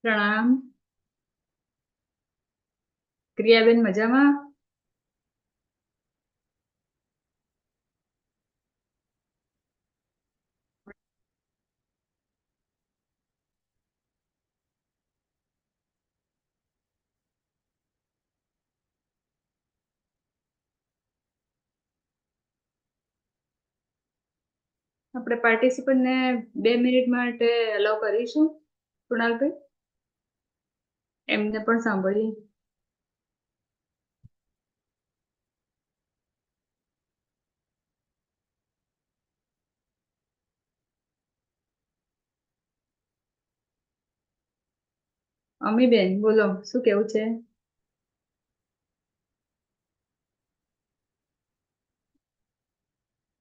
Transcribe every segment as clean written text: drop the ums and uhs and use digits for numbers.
પ્રણામ. ક્રિયાબેન મજામાં? આપણે પાર્ટિસિપન્ટને 2 મિનિટ માટે અલાઉ કરીશું. કુણાલભાઈ, એમને પણ સાંભળીએ. અમીબેન બોલો, શું કેવું છે?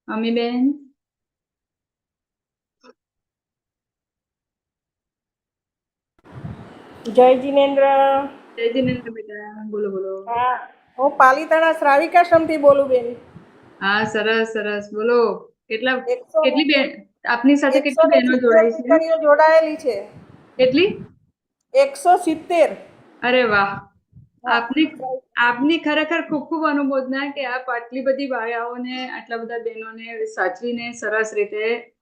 અમીબેન, જય જીનેન્દ્ર. જય જીનેન્દ્ર બેટા, બોલો બોલો. હા, હું પાલીતાણા શ્રાવિકાશ્રમથી બોલું બેન. હા, સરસ સરસ, બોલો. એકસો- કેટલી બેન આપની સાથે કેટલી બહેનો 170 જોડાઈ છે? દીકરીઓ જોડાયેલી છે. કેટલી? 170. અરે વાહ, હા. આપની ખરેખર ખૂબ ખૂબ અનુમોદના કે આપ આટલી બધી બાયાઓને, આટલા બધા બહેનોને સાચવીને સરસ રીતે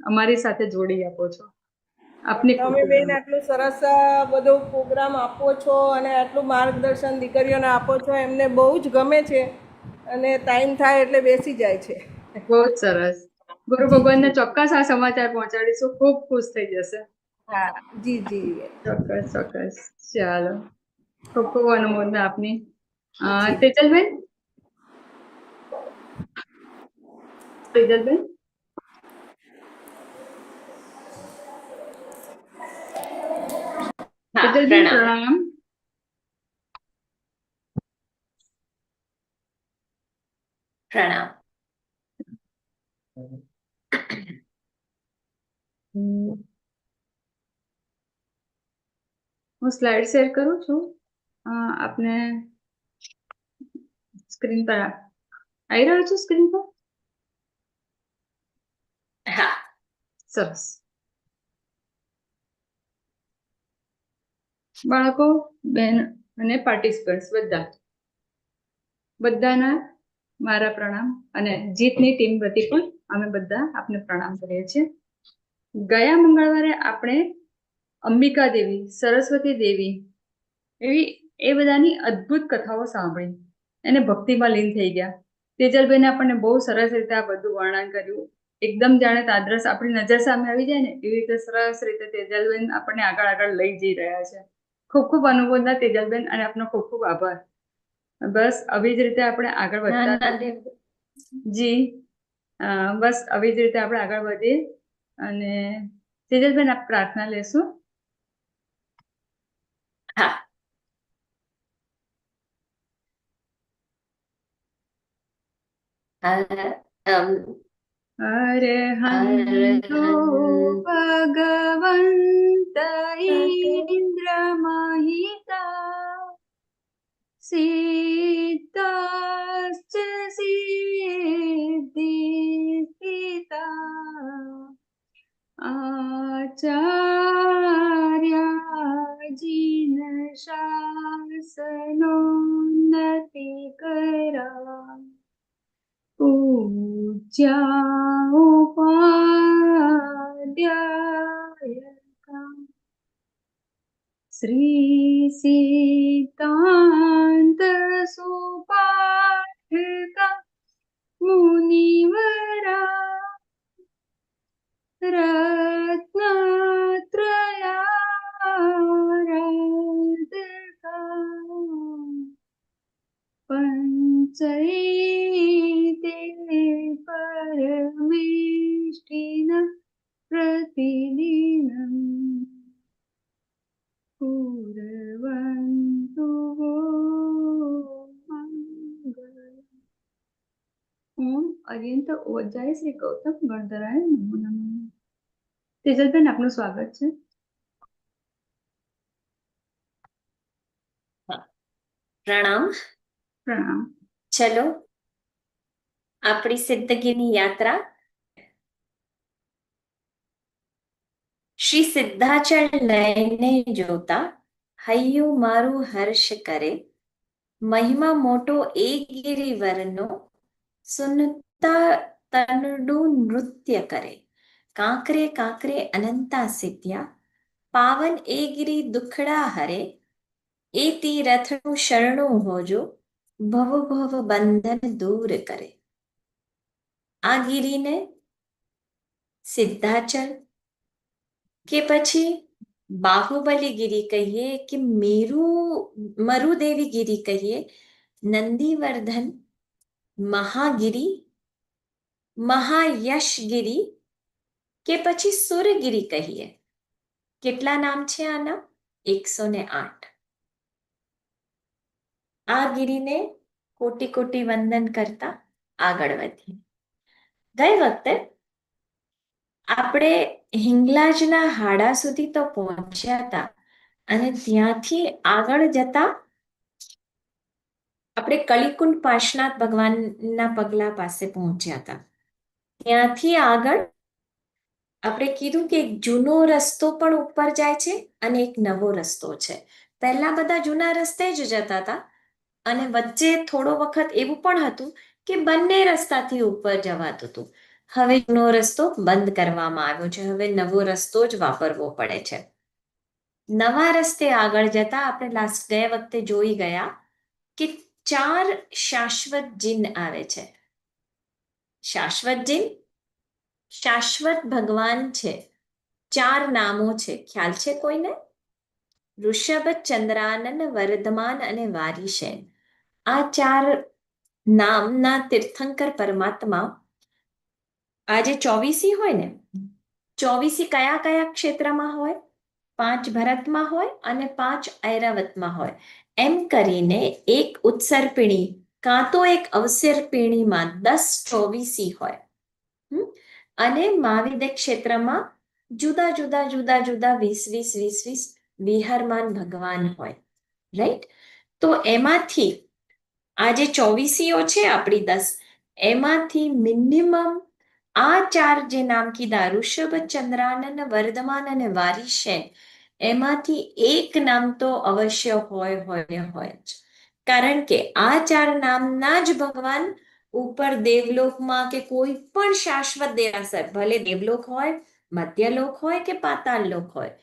અમારી સાથે જોડી આપો છો. આપની ખૂબ તમે ખૂબ બેન આટલું સરસ બધો પ્રોગ્રામ આપો છો અને આટલું માર્ગદર્શન દીકરીઓને આપો છો, એમને બહુ જ ગમે છે અને ટાઈમ થાય એટલે બેસી જાય છે. બહુ જ સરસ. ગુરુ ભગવાનને ચોક્કસ આ સમાચાર પહોંચાડીશું, ખૂબ ખુશ થઈ જશે. હા, જી જી. ચોક્કસ ચોક્કસ. ચાલો, ખૂબ ખૂબ અનુમોદના આપની. જી. તેજલબેન, તેજલબેન, તેજલબેન પ્રણામ. પ્રણામ. હું સ્લાઇડ શેર કરું છું. આપને સ્ક્રીન પર આવી રહ્યો છું. સ્ક્રીન પર હા, સરસ. બાળકો, બહેન અને પાર્ટિસિપન્ટ્સ બધાના મારા પ્રણામ અને જીતની ટીમ વતી પણ અમે બધા આપને પ્રણામ કરીએ છીએ. ગયા મંગળવારે આપણે અંબિકા દેવી, સરસ્વતી દેવી એ બધાની અદ્ભુત કથાઓ સાંભળી એને ભક્તિમાં લીન થઈ ગયા. તેજલબેને આપણને બહુ સરસ રીતે આ બધું વર્ણન કર્યું. એકદમ જાણે તાદ્રસ આપણી નજર સામે આવી જાય ને એવી રીતે સરસ રીતે તેજલબેન આપણને આગળ આગળ લઈ જઈ રહ્યા છે. ખૂબ ખૂબ અનુમોદના તેજલબેન, અને આપનો ખૂબ ખૂબ આભાર. બસ આવી જ રીતે આપણે આગળ વધતા જી બસ આવી જ રીતે આપણે આગળ વધીએ. અને તેજલબેન, આપ પ્રાર્થના લેશું. હા. અરહંતો ભગવંત ઇન્દ્ર મહિતા સિદ્ધાશ્ચ સિદ્ધિસ્थिता આચાર્યાજીન શાસનોન્નતિ કરા પૂજ્યા ઉપાધ્યાયકા શ્રી સિદ્ધાંત સુપાઠકા મુનિવરા રત્નત્રયારાધકા પંચૈતે પરમેષ્ઠિન પ્રતિદિનમ કુર્વન્તુ મંગલમ. ઓમ અર્યંત ઓજાય શ્રી ગૌતમ ગણધરાય નમો નમઃ. તેજલબેન, આપનું સ્વાગત છે. પ્રણામ. પ્રણામ. ચલો, આપણી સિદ્ધગીની યાત્રા શ્રી સિદ્ધાચળ લઈને જોતા હૈયું મારું હર્ષ કરે, મહિમા મોટો એ ગિરિવરનો, સુનતા તનડું નૃત્ય કરે. કાંકરે કાંકરે અનંતા સિદ્ધ્યા, પાવન એ ગિરી દુખડા હરે, એ તીરથનું શરણું હોજો, ભવ ભવ બંધન દૂર કરે. આ ગિરીને સિદ્ધાચલ કે પછી બાહુબલી ગિરી કહીએ કે મરુદેવી ગિરી કહીએ, નંદીવર્ધન, મહાગિરી, મહાયશગિરી કે પછી સુરગિરી કહીએ. કેટલા નામ છે આના? 108. આ ગિરીને કોટી કોટી વંદન કરતા આગળ વધીએ. ગઈ વખતે આપણે હિંગલાજના હાડા સુધી તો પહોંચ્યા હતા અને ત્યાંથી આગળ જતા આપણે કલિકુંડ પાર્શનાથ ભગવાનના પગલા પાસે પહોંચ્યા હતા. ત્યાંથી આગળ આપણે કીધું કે એક જૂનો રસ્તો પણ ઉપર જાય છે અને એક નવો રસ્તો છે. પહેલા બધા જૂના રસ્તે જ જતા હતા અને વચ્ચે થોડો વખત એવું પણ હતું કે બંને રસ્તાથી ઉપર જવાતું હતું. હવે જૂનો રસ્તો બંધ કરવામાં આવ્યો છે. હવે નવો રસ્તો જ વાપરવો પડે છે. નવા રસ્તે આગળ જતા આપણે ગયા વખતે જોઈ ગયા કે 4 શાશ્વત જીન આવે છે. શાશ્વત જીન શાશ્વત ભગવાન છે. 4 નામો છે. ખ્યાલ છે કોઈને? ઋષભ, ચંદ્રાનન, વર્ધમાન અને વારીશેન. આ 4 નામના તીર્થંકર પરમાત્મા આજે 24 હોય ને, 24 કયા કયા ક્ષેત્રમાં હોય? 5 ભરતમાં હોય અને 5 ઐરાવતમાં હોય. એમ કરીને એક ઉત્સર્પિણી કાં તો એક અવસર્પિણીમાં 10 24 હોય. અને મહાવિદ્ય ક્ષેત્રમાં જુદા જુદા જુદા જુદા 20 વિહરમાન ભગવાન હોય. રાઈટ? તો એમાંથી આ જે 24 છે આપણી 10, એમાંથી મિનિમમ આ 4 જે નામ કીધા, ઋષભ, ચંદ્રાનન, વર્ધમાન અને વારીશેન, એમાંથી એક નામ તો અવશ્ય હોય જ. કારણ કે આ 4 નામના જ ભગવાન ઉપર દેવલોકમાં કે કોઈ પણ શાશ્વત દેરાસર, ભલે દેવલોક હોય, મધ્યલોક હોય કે પાતાળલોક હોય,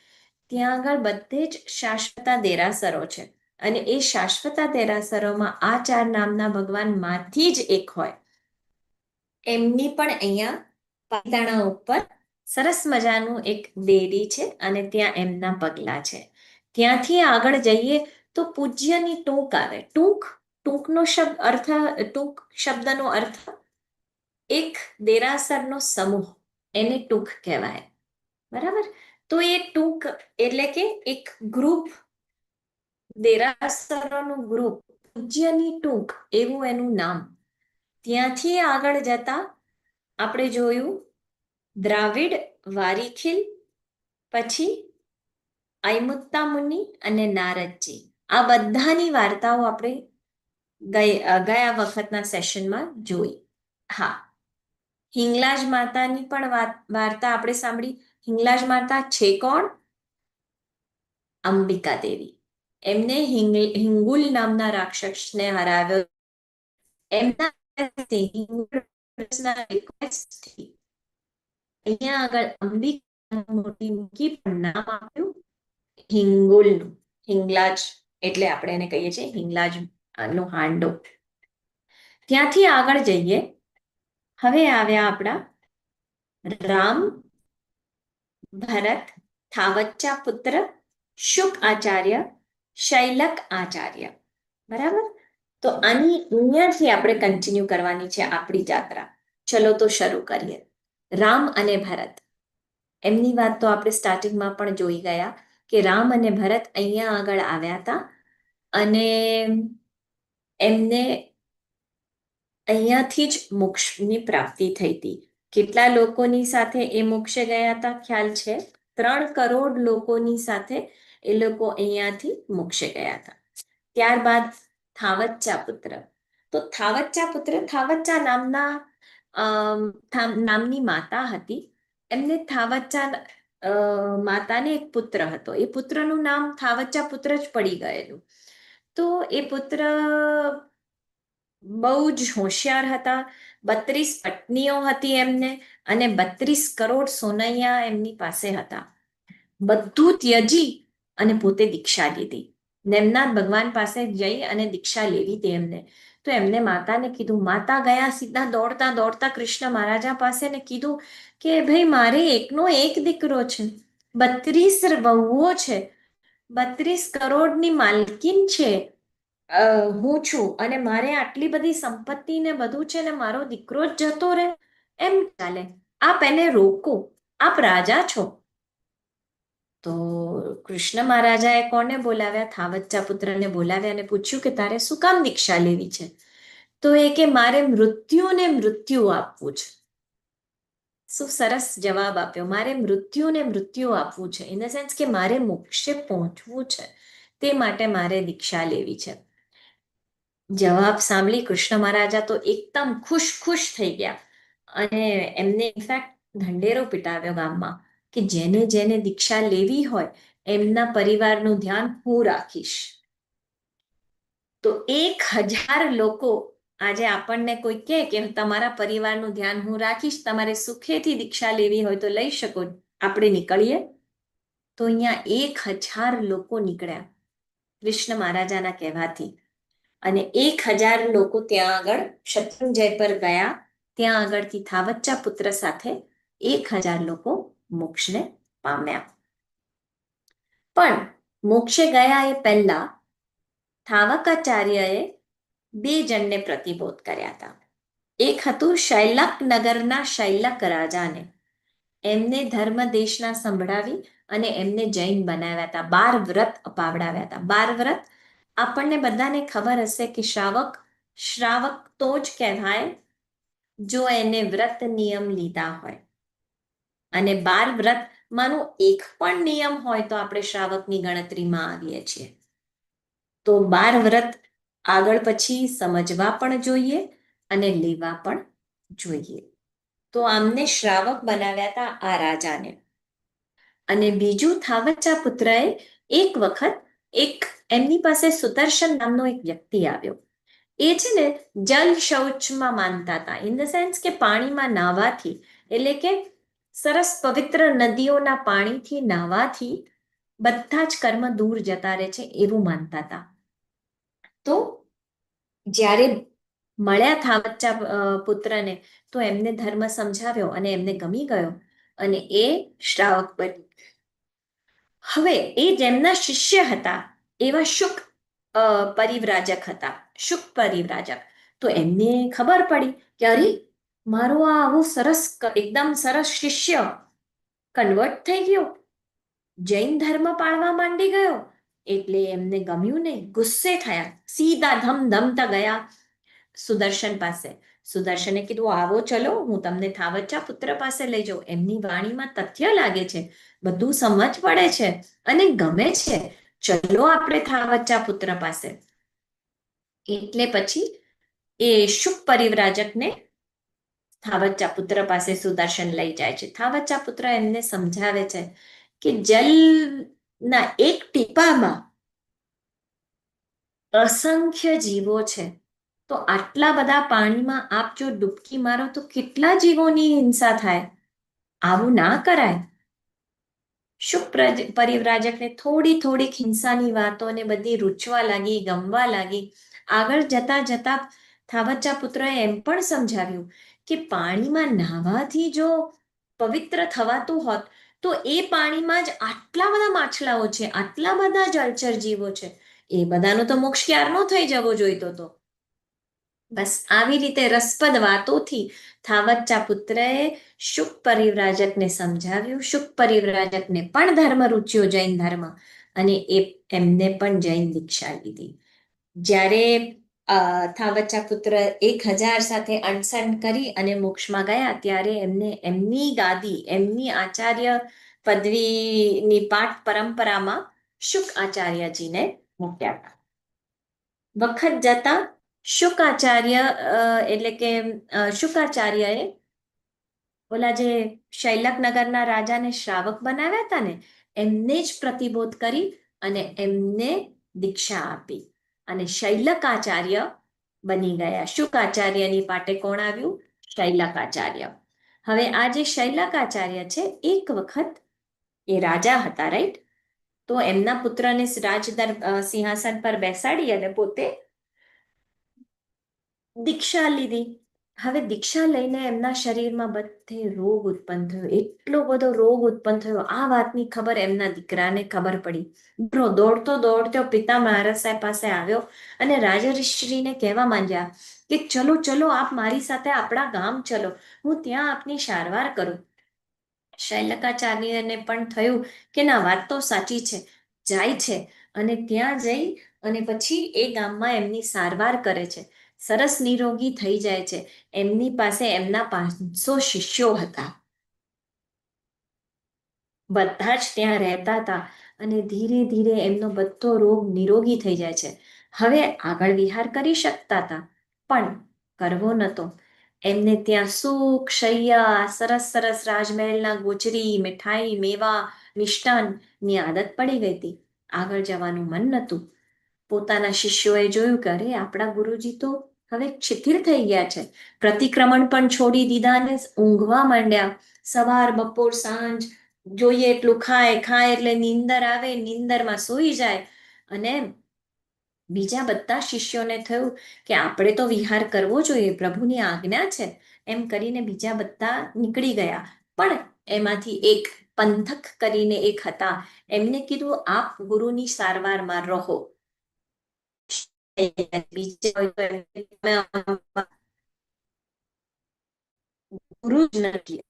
ત્યાં આગળ બધે જ શાશ્વતા દેરાસરો છે. અને એ શાશ્વતા દેરાસરોમાં આ 4 નામના ભગવાનમાંથી જ એક હોય. એમની પણ અહીંયા પાલિતાણા ઉપર સરસ મજાનું એક દેરી છે અને ત્યાં એમના પગલા છે. ત્યાંથી આગળ જઈએ તો પૂજ્યની ટૂંક આવે. ટૂંક શબ્દનો અર્થ એક દેરાસરનો સમૂહ, એને ટૂંક કહેવાય. બરાબર? તો એ ટૂંક એટલે કે એક ગ્રુપ, દેરાસરોનું ગ્રુપ, પૂજ્યની ટૂંક એવું એનું નામ. ત્યાંથી આગળ જતા આપણે જોયું દ્રાવિડ, વારીખિલ, પછી અયમુત્તા મુનિ અને નારદજી. આ બધાની વાર્તાઓ આપણે ગયા વખતના સેશનમાં જોઈ. હા, હિંગલાજ માતાની પણ વાર્તા આપણે સાંભળી. હિંગલાજ માતા છે કોણ? અંબિકા દેવી. એમને હિંગુલ નામના રાક્ષસને હરાવ્યો. એમના રિક્વેસ્ટથી અહીંયા આગળ અંબિકા મૂર્તિ મૂકી પણ નામ આપ્યું હિંગુલનું. હિંગલાજ એટલે આપણે એને કહીએ છીએ હિંગલાજ નો હાંડો. ત્યાંથી આગળ જઈએ. હવે આવ્યા આપણા રામ, ભરત, થાવચ્ચા પુત્ર, શુક આચાર્ય, શૈલક આચાર્ય. બરાબર? તો અહીંયાથી આપણે કન્ટિન્યુ કરવાની છે આપણી યાત્રા. ચલો તો શરૂ કરીએ. રામ અને ભરત, એમની વાત તો આપણે સ્ટાર્ટિંગમાં પણ જોઈ ગયા કે રામ અને ભરત અહીંયા આગળ આવ્યા હતા અને એમને અહીંયાથી જ મોક્ષની પ્રાપ્તિ થઈ હતી. કેટલા લોકોની સાથે એ મોક્ષે ગયા હતા? ખ્યાલ છે? 3 કરોડ લોકોની સાથે એ લોકો અહીંયાથી મોક્ષે ગયા હતા. ત્યારબાદ થાવચ્ચા પુત્ર. તો થાવચ્ચા નામની માતા હતી. એમને થાવચ્ચા માતાને એક પુત્ર હતો. એ પુત્રનું નામ થાવચ્ચા પુત્ર જ પડી ગયેલું. તો એ પુત્ર બહુ જ હોશિયાર હતા. 32 પત્નીઓ હતી એમને, અને 32 કરોડ સોનૈયા એમની પાસે હતા. બધું ત્યજી અને પોતે દીક્ષા લીધી. નેમનાથ ભગવાન પાસે જઈ અને દીક્ષા લેવી હતી એમને. તો એમને માતાને કીધું. માતા ગયા સીધા દોડતા દોડતા કૃષ્ણ મહારાજા પાસે ને કીધું કે ભાઈ, મારે એકનો એક દીકરો છે, 32 વહુઓ છે, 32 કરોડની માલકીન છે હું છું, અને મારે આટલી બધી સંપત્તિ ને બધું છે ને મારો દીકરો જ જતો રહે એમ ચાલે? આપ એને રોકો, આપ રાજા છો. તો કૃષ્ણ મહારાજાએ કોને બોલાવ્યા? થાવચ્ચા પુત્રને બોલાવ્યા અને પૂછ્યું કે તારે શું કામ દીક્ષા લેવી છે? તો એ કે મારે મૃત્યુને મૃત્યુ આપવું છે. શું સરસ જવાબ આપ્યો! મારે મૃત્યુને મૃત્યુ આપવું છે, ઇન ધ સેન્સ કે મારે મોક્ષે પહોંચવું છે, તે માટે મારે દીક્ષા લેવી છે. જવાબ સાંભળી કૃષ્ણ મહારાજા તો એકદમ ખુશ ખુશ થઈ ગયા, અને એમને ઇનફેક્ટ ઢંઢેરો પીટાવ્યો ગામમાં કે જેને જેને દીક્ષા લેવી હોય એમના પરિવારનું ધ્યાન હું રાખીશ. તો 1000 લોકો, આજે આપણને કોઈ કહે કે તમારા પરિવારનું ધ્યાન હું રાખીશ, તમારે સુખેથી દીક્ષા લેવી હોય તો લઈ શકો, આપણે નીકળીએ. તો અહીંયા 1000 લોકો નીકળ્યા કૃષ્ણ મહારાજાના કહેવાથી, અને 1000 લોકો ત્યાં આગળ શત્રુંજય પર ગયા. ત્યાં આગળથી થાવચ્ચા પુત્ર સાથે 1000 લોકો મોક્ષને પામ્યા. પણ મોક્ષે ગયા એ પહેલા થાવકાચાર્યએ 2 જણને પ્રતિબોધ કર્યા હતા. એક હતું શૈલક નગરના શૈલક રાજાને. એમને ધર્મ દેશના સંભળાવી અને એમને જૈન બનાવ્યા હતા. 12 વ્રત અપાવડાવ્યા હતા. 12 વ્રત આપણને બધાને ખબર હશે કે શ્રાવક તો જ કહેવાય જો એને વ્રત નિયમ લીધા હોય, અને 12 વ્રત માનું એક પણ નિયમ હોય તો આપણે શ્રાવકની ગણતરીમાં આવીએ છીએ. તો 12 વ્રત આગળ પછી સમજવા પણ જોઈએ અને લેવા પણ જોઈએ. તો આમને શ્રાવક બનાવ્યા હતા આ રાજાને. અને બીજું, થાવચ્ચા પુત્રએ એક વખત એમની પાસે સુદર્શન નામનો એક વ્યક્તિ આવ્યો. એ છે ને જલ શૌચમાં માનતા હતા, ઇન ધ સેન્સ કે પાણીમાં નાહવાથી, એટલે કે સરસ પવિત્ર નદીઓના પાણીથી નાહવાથી બધા જ કર્મ દૂર જતા રહે છે એવું માનતા હતા. તો જ્યારે મળ્યા થાવચ્ચા પુત્રને, તો એમને ધર્મ સમજાવ્યો અને એમને ગમી ગયો, અને એ શ્રાવક બની. હવે એ જેમના શિષ્ય હતા એવા શુક પરિવ્રાજક હતા. શુક પરિવ્રાજક. તો એમને ખબર પડી કે અરે, મારો આ આવું સરસ, એકદમ સરસ શિષ્ય કન્વર્ટ થઈ ગયો, જૈન ધર્મ પાળવા માંડી ગયો. એટલે એમને ગમ્યું નહીં, ગુસ્સે થયા, સીધા ધમધમતા ગયા સુદર્શન પાસે. સુદર્શને કીધું આવો ચલો, હું તમને થાવચ્ચા પુત્ર પાસે લઈ જાઉં. એમની વાણીમાં તથ્ય લાગે છે, બધું સમજ પડે છે અને ગમે છે, ચલો આપણે થાવચ્ચા પુત્ર પાસે. એટલે પછી એ શુક પરિવ્રાજકને થાવચ્ચા પુત્ર પાસે સુદર્શન લઈ જાય છે. થાવચ્ચા પુત્ર એમને સમજાવે છે કે જલના એક ટીપામાં અસંખ્ય જીવો છે. તો આટલા બધા પાણીમાં આપ જો ડૂબકી મારો તો કેટલા જીવોની હિંસા થાય? આવું ના કરાય. શુક પરિવ્રાજકને થોડીક હિંસાની વાતોને બધી રૂચવા લાગી, ગમવા લાગી. આગળ જતા જતા થાવચ્ચા પુત્રએ એમ પણ સમજાવ્યું કે પાણીમાં નાહવાથી જો પવિત્ર થવાતું હોત તો એ પાણીમાં જ આટલા બધા માછલાઓ છે, આટલા બધા જળચર જીવો છે, એ બધાનો તો મોક્ષ ક્યારનો થઈ જવો જોઈતો હતો. બસ આવી રીતે રસપ્રદ વાતોથી થાવચ્ચા પુત્રએ શુક પરિવ્રાજકને સમજાવ્યું. શુક પરિવ્રાજકને પણ ધર્મ રૂચ્યો, જૈન ધર્મ, અને એમને પણ જૈન દીક્ષા લીધી. જ્યારે થાવચ્ચા પુત્ર 1000 સાથે અણસણ કરી અને મોક્ષમાં ગયા, ત્યારે એમને એમની ગાદી, એમની આચાર્ય પદવીની પાઠ પરંપરામાં શુક આચાર્યજીને મૂક્યા હતા. વખત જતા શુકાચાર્યએ ઓલા જે શૈલકનગરના રાજાને શ્રાવક બનાવ્યા હતા ને, એમને જ પ્રતિબોધ કરી અને એમને દીક્ષા આપી અને શૈલકાચાર્ય બની ગયા. શુકાચાર્યની પાટે કોણ આવ્યું? શૈલકાચાર્ય. હવે આ જે શૈલકાચાર્ય છે, એક વખત એ રાજા હતા, રાઈટ? તો એમના પુત્રને સિંહાસન પર બેસાડી અને પોતે દીક્ષા લીધી. હવે દીક્ષા લઈને એમના શરીરમાં બધે રોગ ઉત્પન્ન થયો, એટલો બધો રોગ ઉત્પન્ન થયો. આ વાતની ખબર એમના દીકરાને ખબર પડી. દીકરો દોડતો દોડતો પિતા મહારાજ સાહેબ પાસે આવ્યો અને રાજરાશ્રીને કહેવા માંડ્યા કે ચલો ચલો, આપ મારી સાથે આપણા ગામ ચલો, હું ત્યાં આપની સારવાર કરું. શૈલકાચાર્યને પણ થયું કે ના, વાત તો સાચી છે. જાય છે અને ત્યાં જઈ અને પછી એ ગામમાં એમની સારવાર કરે છે. સરસ નિરોગી થઈ જાય છે. એમની પાસે એમના 500 શિષ્યો હતા. બધા જ ત્યાં રહેતા હતા અને ધીરે ધીરે એમનો બધો રોગ નિરોગી થઈ જાય છે. હવે આગળ વિહાર કરી શકતા હતા, પણ કરવો નહોતો. એમને ત્યાં સુખ, શૈયા, સરસ સરસ રાજમહેલના ગોચરી, મીઠાઈ, મેવા, મિષ્ટાનની આદત પડી ગઈ હતી. આગળ જવાનું મન નહોતું. પોતાના શિષ્યોએ જોયું કે અરે, આપણા ગુરુજી તો હવે શિથિલ થઈ ગયા છે. પ્રતિક્રમણ પણ છોડી દીધા અને ઊંઘવા માંડ્યા. સવાર, બપોર, સાંજ જોઈએ એટલું ખાય, ખાય એટલે નીંદર આવે, નીંદરમાં સૂઈ જાય. અને બીજા બધા શિષ્યોને થયું કે આપણે તો વિહાર કરવો જોઈએ, પ્રભુની આજ્ઞા છે, એમ કરીને બીજા બધા નીકળી ગયા. પણ એમાંથી એક પંથક કરીને એક હતા, એમને કીધું આપ ગુરુની સારવારમાં રહો. ગુરુ જ નથી,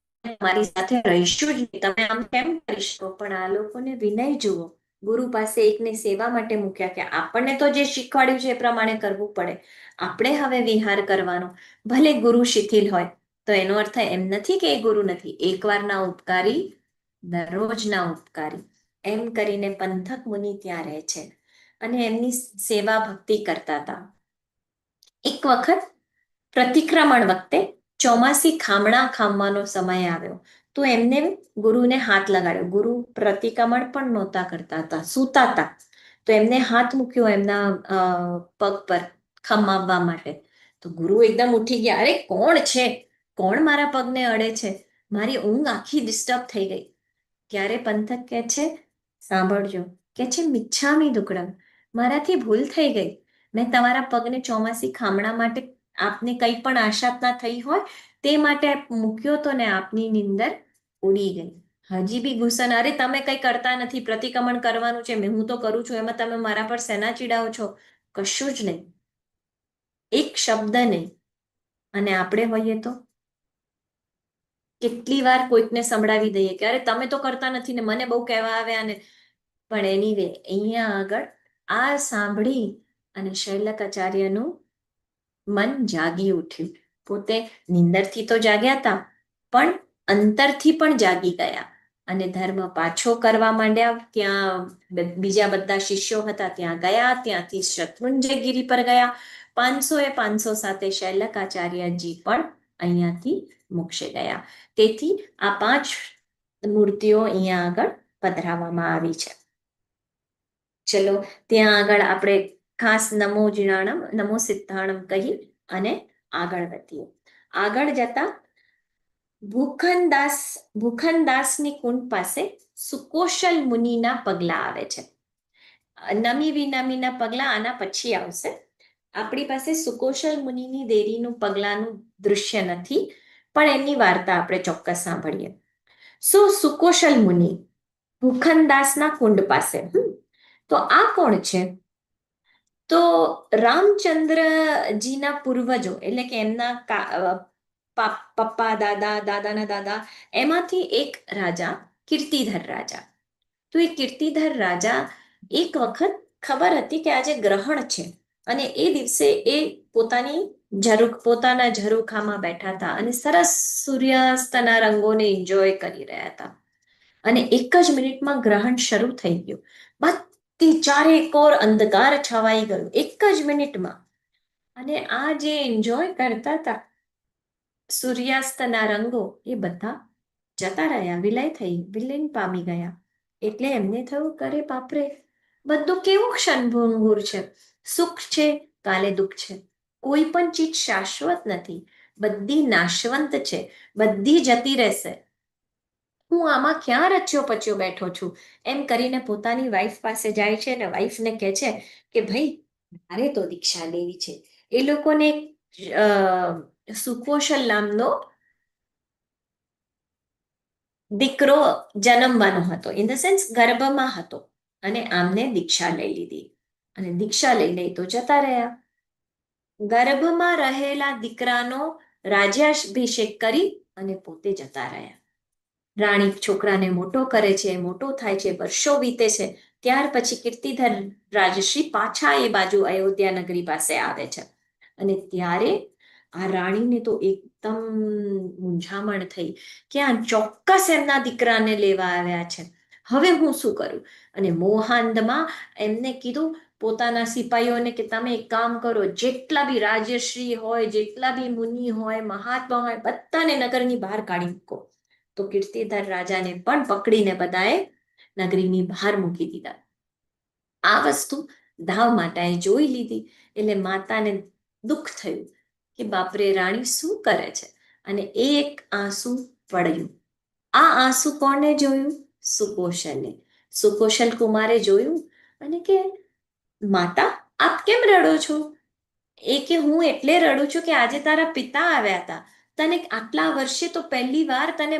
મારી સાથે રહીશું જ નહીં, તમે આમ કેમ કરી શકો? પણ આ લોકોને વિનય જુઓ. ગુરુ પાસે એકને સેવા માટે મૂક્યા કે આપણને તો જે શીખવાડ્યું છે એ પ્રમાણે કરવું પડે. આપણે હવે વિહાર કરવાનો. ભલે ગુરુ શિથિલ હોય તો એનો અર્થ એમ નથી કે એ ગુરુ નથી. એકવારના ઉપકારી દરરોજના ઉપકારી, એમ કરીને પંથક મુનિ ત્યાં રહે છે અને એમની સેવા ભક્તિ કરતા હતા. એક વખત પ્રતિક્રમણ વખતે ચોમાસી ખામણા ખામવાનો સમય આવ્યો તો એમને ગુરુને હાથ લગાડ્યો. ગુરુ પ્રતિક્રમણ પણ નહોતા કરતા હતા, સૂતા હતા. તો એમને હાથ મૂક્યો એમના પગ પર ખમાવવા માટે. તો ગુરુ એકદમ ઉઠી ગયા. અરે, કોણ છે? કોણ મારા પગને અડે છે? મારી ઊંઘ આખી ડિસ્ટર્બ થઈ ગઈ. ક્યારે પંથક કે છે, સાંભળજો, કે છે મિચ્છામી દુક્કડમ, મારાથી ભૂલ થઈ ગઈ. મેં તમારા પગને ચોમાસી ખામણા માટે, આપને કંઈ પણ આશાત થઈ હોય તે માટે મૂક્યો તો ને આપની નીંદર ઉડી ગઈ. હજી બી ગુસ્સા, અરે તમે કંઈ કરતા નથી, પ્રતિક્રમણ કરવાનું છે, હું તો કરું છું, એમાં તમે મારા પર સેના ચીડાવો છો? કશું જ નહીં, એક શબ્દ નહીં. અને આપણે હોઈએ તો કેટલી વાર કોઈકને સંભળાવી દઈએ કે અરે તમે તો કરતા નથી ને મને બહુ કહેવા આવ્યા ને. પણ એનીવે અહીંયા આગળ આ સાંભળી અને શૈલકાચાર્યનું મન જાગી ઉઠ્યું. પોતે નીંદરથી તો જાગ્યા હતા, પણ અંતરથી પણ જાગી ગયા અને ધર્મ પાછો કરવા માંડ્યા. ત્યાં બીજા બધા શિષ્યો હતા, ત્યાં ગયા. ત્યાંથી શત્રુંજયગીરી પર ગયા. 500 સાથે શૈલકાચાર્યજી પણ અહીંયાથી મોક્ષે ગયા. તેથી આ 5 મૂર્તિઓ અહીંયા આગળ પધરાવવામાં આવી છે. ચલો, ત્યાં આગળ આપણે ખાસ નમો જીણાણમ, નમો સિદ્ધાણમ કહી અને આગળ વધીએ. આગળ જતા ભૂખનદાસની કુંડ પાસે સુકોશલ મુનિના પગલા આવે છે. નમી વિનમીના પગલા આના પછી આવશે. આપણી પાસે સુકોશલ મુનિની દેરીનું પગલાનું દૃશ્ય નથી, પણ એની વાર્તા આપણે ચોક્કસ સાંભળીએ. સુકોશલ મુનિ ભૂખનદાસના કુંડ પાસે. તો આ કોણ છે? તો રામચંદ્રજીના પૂર્વજો, એટલે કે એમના પપ્પા, દાદાના દાદા, એમાંથી એક રાજા કીર્તિધર રાજા. તો એ કીર્તિધર રાજા એક વખત ખબર હતી કે આજે ગ્રહણ છે અને એ દિવસે એ પોતાના ઝરૂખામાં બેઠા હતા અને સરસ સૂર્યાસ્તના રંગોને એન્જોય કરી રહ્યા હતા. અને એક જ મિનિટમાં ગ્રહણ શરૂ થઈ ગયું. બધી ચારેકોર અંધકાર છવાઈ ગયું એક જ મિનિટમાં. અને આ જે એન્જોય કરતા હતા, સૂર્યાસ્તના રંગો એ બધા જતા રહ્યા, વિલીન પામી ગયા. એટલે એમને થયું કે અરે બાપરે, બધું કેવું ક્ષણભંગુર છે. સુખ છે, કાલે દુઃખ છે. કોઈ પણ ચીજ શાશ્વત નથી, બધી નાશવંત છે, બધી જતી રહેશે. હું આમાં ક્યાં રચ્યો પચ્યો બેઠો છું, એમ કરીને પોતાની વાઈફ પાસે જાય છે અને વાઈફને કહે છે કે ભાઈ મારે તો દીક્ષા લેવી છે. એ લોકોને અ, સુકૌશલ નામનો દીકરો જન્મવાનો હતો, ઇન ધ સેન્સ ગર્ભમાં હતો, અને આમને દીક્ષા લઈ લીધી અને દીક્ષા લઈ તો જતા રહ્યા. ગર્ભમાં રહેલા દીકરાનો રાજ્યાભિષેક કરી અને પોતે જતા રહ્યા. રાણી છોકરાને મોટો કરે છે, મોટો થાય છે, વર્ષો વીતે છે. ત્યાર પછી કીર્તિધર રાજશ્રી પાછા એ બાજુ અયોધ્યા નગરી પાસે આવે છે. અને ત્યારે આ રાણીને તો એકદમ મૂંઝામણ થઈ કે આ ચોક્કસ એમના દીકરાને લેવા આવ્યા છે, હવે હું શું કરું? અને મોહાંધમાં એમને કીધું પોતાના સિપાહીઓને કે તમે એક કામ કરો, જેટલા બી રાજ્યશ્રી હોય, જેટલા બી મુનિ હોય, મહાત્મા હોય, બધાને નગરની બહાર કાઢી મૂકો. તો કીર્તિધર રાજાને પણ પકડીને બધાએ નગરીની બહાર મૂકી દીધા. આ વસ્તુ ધાવ માતાએ જોઈ લીધી એટલે માતાને દુઃખ થયું કે બાપરે, રાણી શું કરે છે? અને એક આંસુ પડ્યું. આ આંસુ કોને જોયું? સુકૌશલે. સુકૌશલ કુમારે જોયું અને કે માતા, આપ કેમ રડો છો? એ કે હું એટલે રડું છું કે આજે તારા પિતા આવ્યા હતા, તને આટલા વર્ષે તો પહેલી વાર તને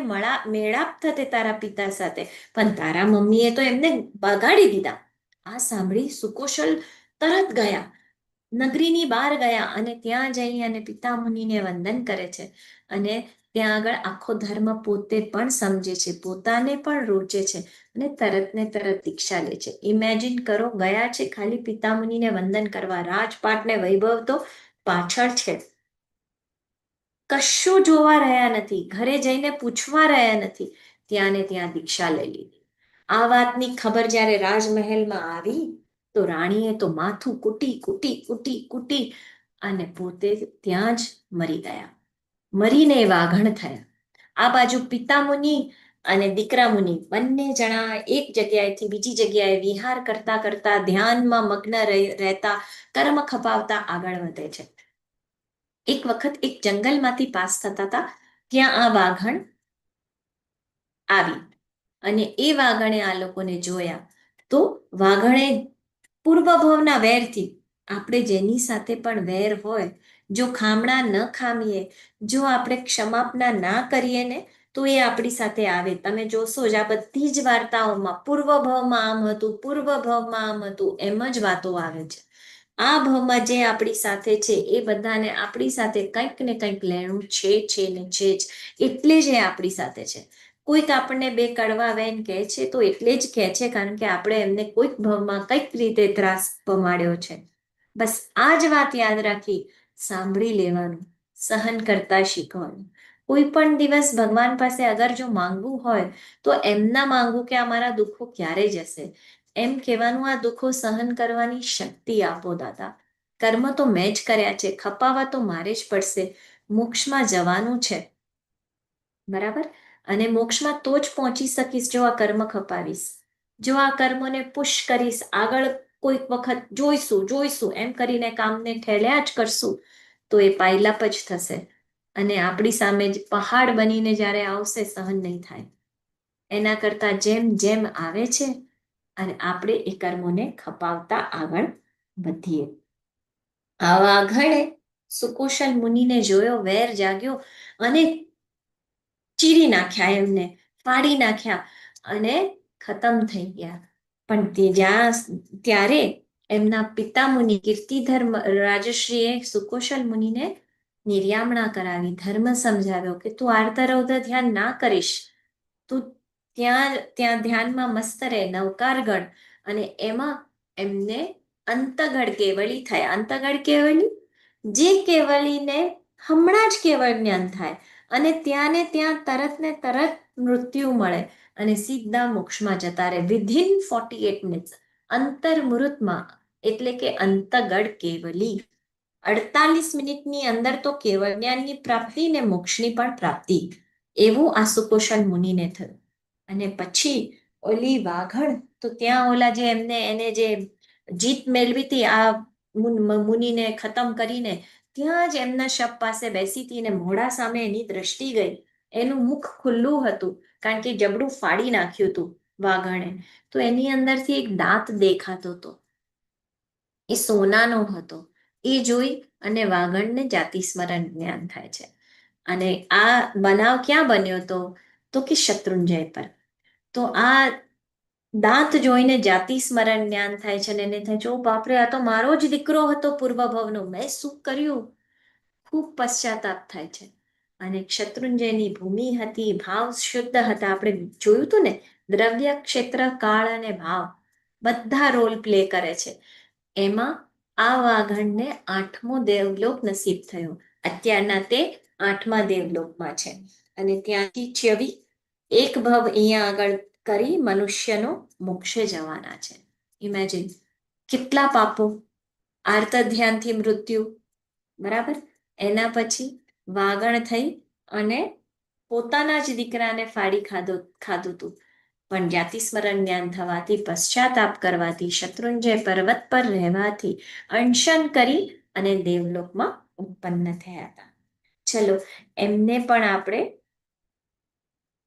મેળાપ થતે તારા પિતા સાથે, પણ તારા મમ્મીએ તો એમને બગાડી દીધા. આ સાંભળી સુકૌશલ તરત ગયા, નગરીની બહાર ગયા અને ત્યાં જઈ અને પિતા મુનિને વંદન કરે છે. અને ત્યાં આગળ આખો ધર્મ પોતે પણ સમજે છે, પોતાને પણ રોચે છે અને તરત ને તરત દીક્ષા લે છે. ઇમેજિન કરો, ગયા છે ખાલી પિતા મુનિને વંદન કરવા, રાજપાટ ને વૈભવ તો પાછળ છે, કશું જોવા રહ્યા નથી, ઘરે જઈને પૂછવા રહ્યા નથી, ત્યાં ને ત્યાં દીક્ષા લઈ લીધી. આ વાતની ખબર જ્યારે રાજમહેલમાં આવી તો રાણીએ તો માથું કૂટી કૂટી કૂટી કૂટી અને પોતે ત્યાં જ મરી ગયા, મરીને વાઘણ થયા. આ બાજુ પિતા મુનિ અને દીકરા મુનિ બંને જણા એક જગ્યાએથી બીજી જગ્યાએ વિહાર કરતા કરતા, ધ્યાનમાં મગ્ન રહેતા, કર્મ ખપાવતા આગળ વધે છે. એક વખત એક જંગલમાંથી પાસ થતા હતા, ત્યાં આ વાઘણ આવી અને એ વાઘણે આ લોકોને જોયા. તો વાઘણે પૂર્વભવના વેરથી, આપણે જેની સાથે પણ વેર હોય, જો ખામણા ન ખામીએ, જો આપણે ક્ષમાપના ના કરીએ ને, તો એ આપણી સાથે આવે. તમે જોશો જ આ બધી જ વાર્તાઓમાં પૂર્વભવમાં આમ હતું, પૂર્વભવમાં આમ હતું, એમ જ વાતો આવે છે. આ ભવમાં જે આપણી સાથે છે એ બધાને આપણી સાથે કંઈક ને કંઈક લેણું છે ને છે જ, એટલે જ એ આપણી સાથે છે. કોઈક આપણને બે કડવા વેન કહે છે તો એટલે જ કહે છે કારણ કે આપણે એમને કોઈક ભવમાં કંઈક રીતે ત્રાસ પમાડ્યો છે. બસ આ જ વાત યાદ રાખી સાંભળી લેવાનું, સહન કરતા શીખવાનું. કોઈ પણ દિવસ ભગવાન પાસે અગર જો માંગવું હોય તો એમના માંગવું કે અમારા દુઃખો ક્યારે જશે, એમ કહેવાનું આ દુઃખો સહન કરવાની શક્તિ આપો દાદા. કર્મ તો મેં જ કર્યા છે, ખપાવા તો મારે જ પડશે, મોક્ષમાં જવાનું છે, બરાબર? અને મોક્ષમાં તો જ પહોંચી શકીશ જો આ કર્મ ખપાવીશ, જો આ કર્મોને પુશ કરીશ, આગળ કોઈક વખત જોઈશું એમ કરીને કામને ઠેલ્યા જ કરશું તો એ પાયલાપ જ થશે અને આપણી સામે જ પહાડ બનીને જ્યારે આવશે સહન નહીં થાય. એના કરતા જેમ જેમ આવે છે અને આપણે એ કર્મોને ખપાવતા આગળ વધીએ. આવા ઘણે સુકૌશલ મુનિને જોયો, વેર જાગ્યો અને ચીરી નાખ્યા, એમને ફાડી નાખ્યા અને ખતમ થઈ ગયા. પણ ત્યારે એમના પિતા મુનિ કીર્તિધર રાજશ્રીએ સુકૌશલ મુનિને નિર્યામણા કરાવી, ધર્મ સમજાવ્યો કે તું આરતર અવતર ધ્યાન ના કરીશ, તું ત્યાં ધ્યાનમાં મસ્ત રહે, નવકાર ગણ. અને એમાં એમને અંતગળ કેવળી થયા. અંતગળ કેવળી, જે કેવળીને હમણાં જ કેવળ જ્ઞાન થાય અને ત્યાં ને ત્યાં તરત ને તરત મૃત્યુ મળે અને સીધા મોક્ષમાં જતા રહે વિધિન 48 મિનિટ્સ, અંતર્મુહૂર્તમાં, એટલે કે અંતગળ કેવલી. 48 મિનિટની અંદર તો કેવળ જ્ઞાનની પ્રાપ્તિ ને મોક્ષની પણ પ્રાપ્તિ, એવું આ સુકુશલ મુનિને થયું. અને પછી ઓલી વાઘણ તો ત્યાં ઓલા જે એને જે જીત મેળવી હતી આ મુનિને ખતમ કરીને, ત્યાં જ એમના શબ પાસે બેસી હતી ને મોઢા સામે એની દ્રષ્ટિ ગઈ. એનું મુખ ખુલ્લું હતું કારણ કે જબડું ફાડી નાખ્યું હતું વાઘણે, તો એની અંદરથી એક દાંત દેખાતો હતો, એ સોનાનો હતો. એ જોઈ અને વાઘણને જાતિ સ્મરણ જ્ઞાન થાય છે. અને આ બનાવ ક્યાં બન્યો હતો? તો કે શત્રુંજય પર. તો આ દાંત જોઈને જાતિ સ્મરણ જ્ઞાન થાય છે અને એને થાય છે, ઓ બાપરે, આ તો મારો જ દીકરો હતો પૂર્વ ભવનો, મેં શું કર્યું? ખૂબ પશ્ચાતાપ થાય છે. અને શત્રુંજયની ભૂમિ હતી, ભાવ શુદ્ધ હતા. આપણે જોયું હતું ને, દ્રવ્ય, ક્ષેત્ર, કાળ અને ભાવ બધા રોલ પ્લે કરે છે. એમાં આ વાઘણને 8મો દેવલોક નસીબ થયો. અત્યારના તે 8મા દેવલોકમાં છે. અને ત્યાંથી ચ્યવી એક ભવ અહીંયા આગળ કરી મનુષ્યનો મોક્ષે જવાના છે. ઇમેજિન કેટલા પાપો, આર્ત ધ્યાનથી મૃત્યુ, બરાબર. એના પછી વાગણ થઈ અને પોતાના જ દીકરાને ફાડી ખાધું હતું. પણ જાતિ સ્મરણ જ્ઞાન થવાથી, પશ્ચાતાપ કરવાથી, શત્રુંજય પર્વત પર રહેવાથી અનશન કરી અને દેવલોકમાં ઉત્પન્ન થયા હતા. ચલો, એમને પણ આપણે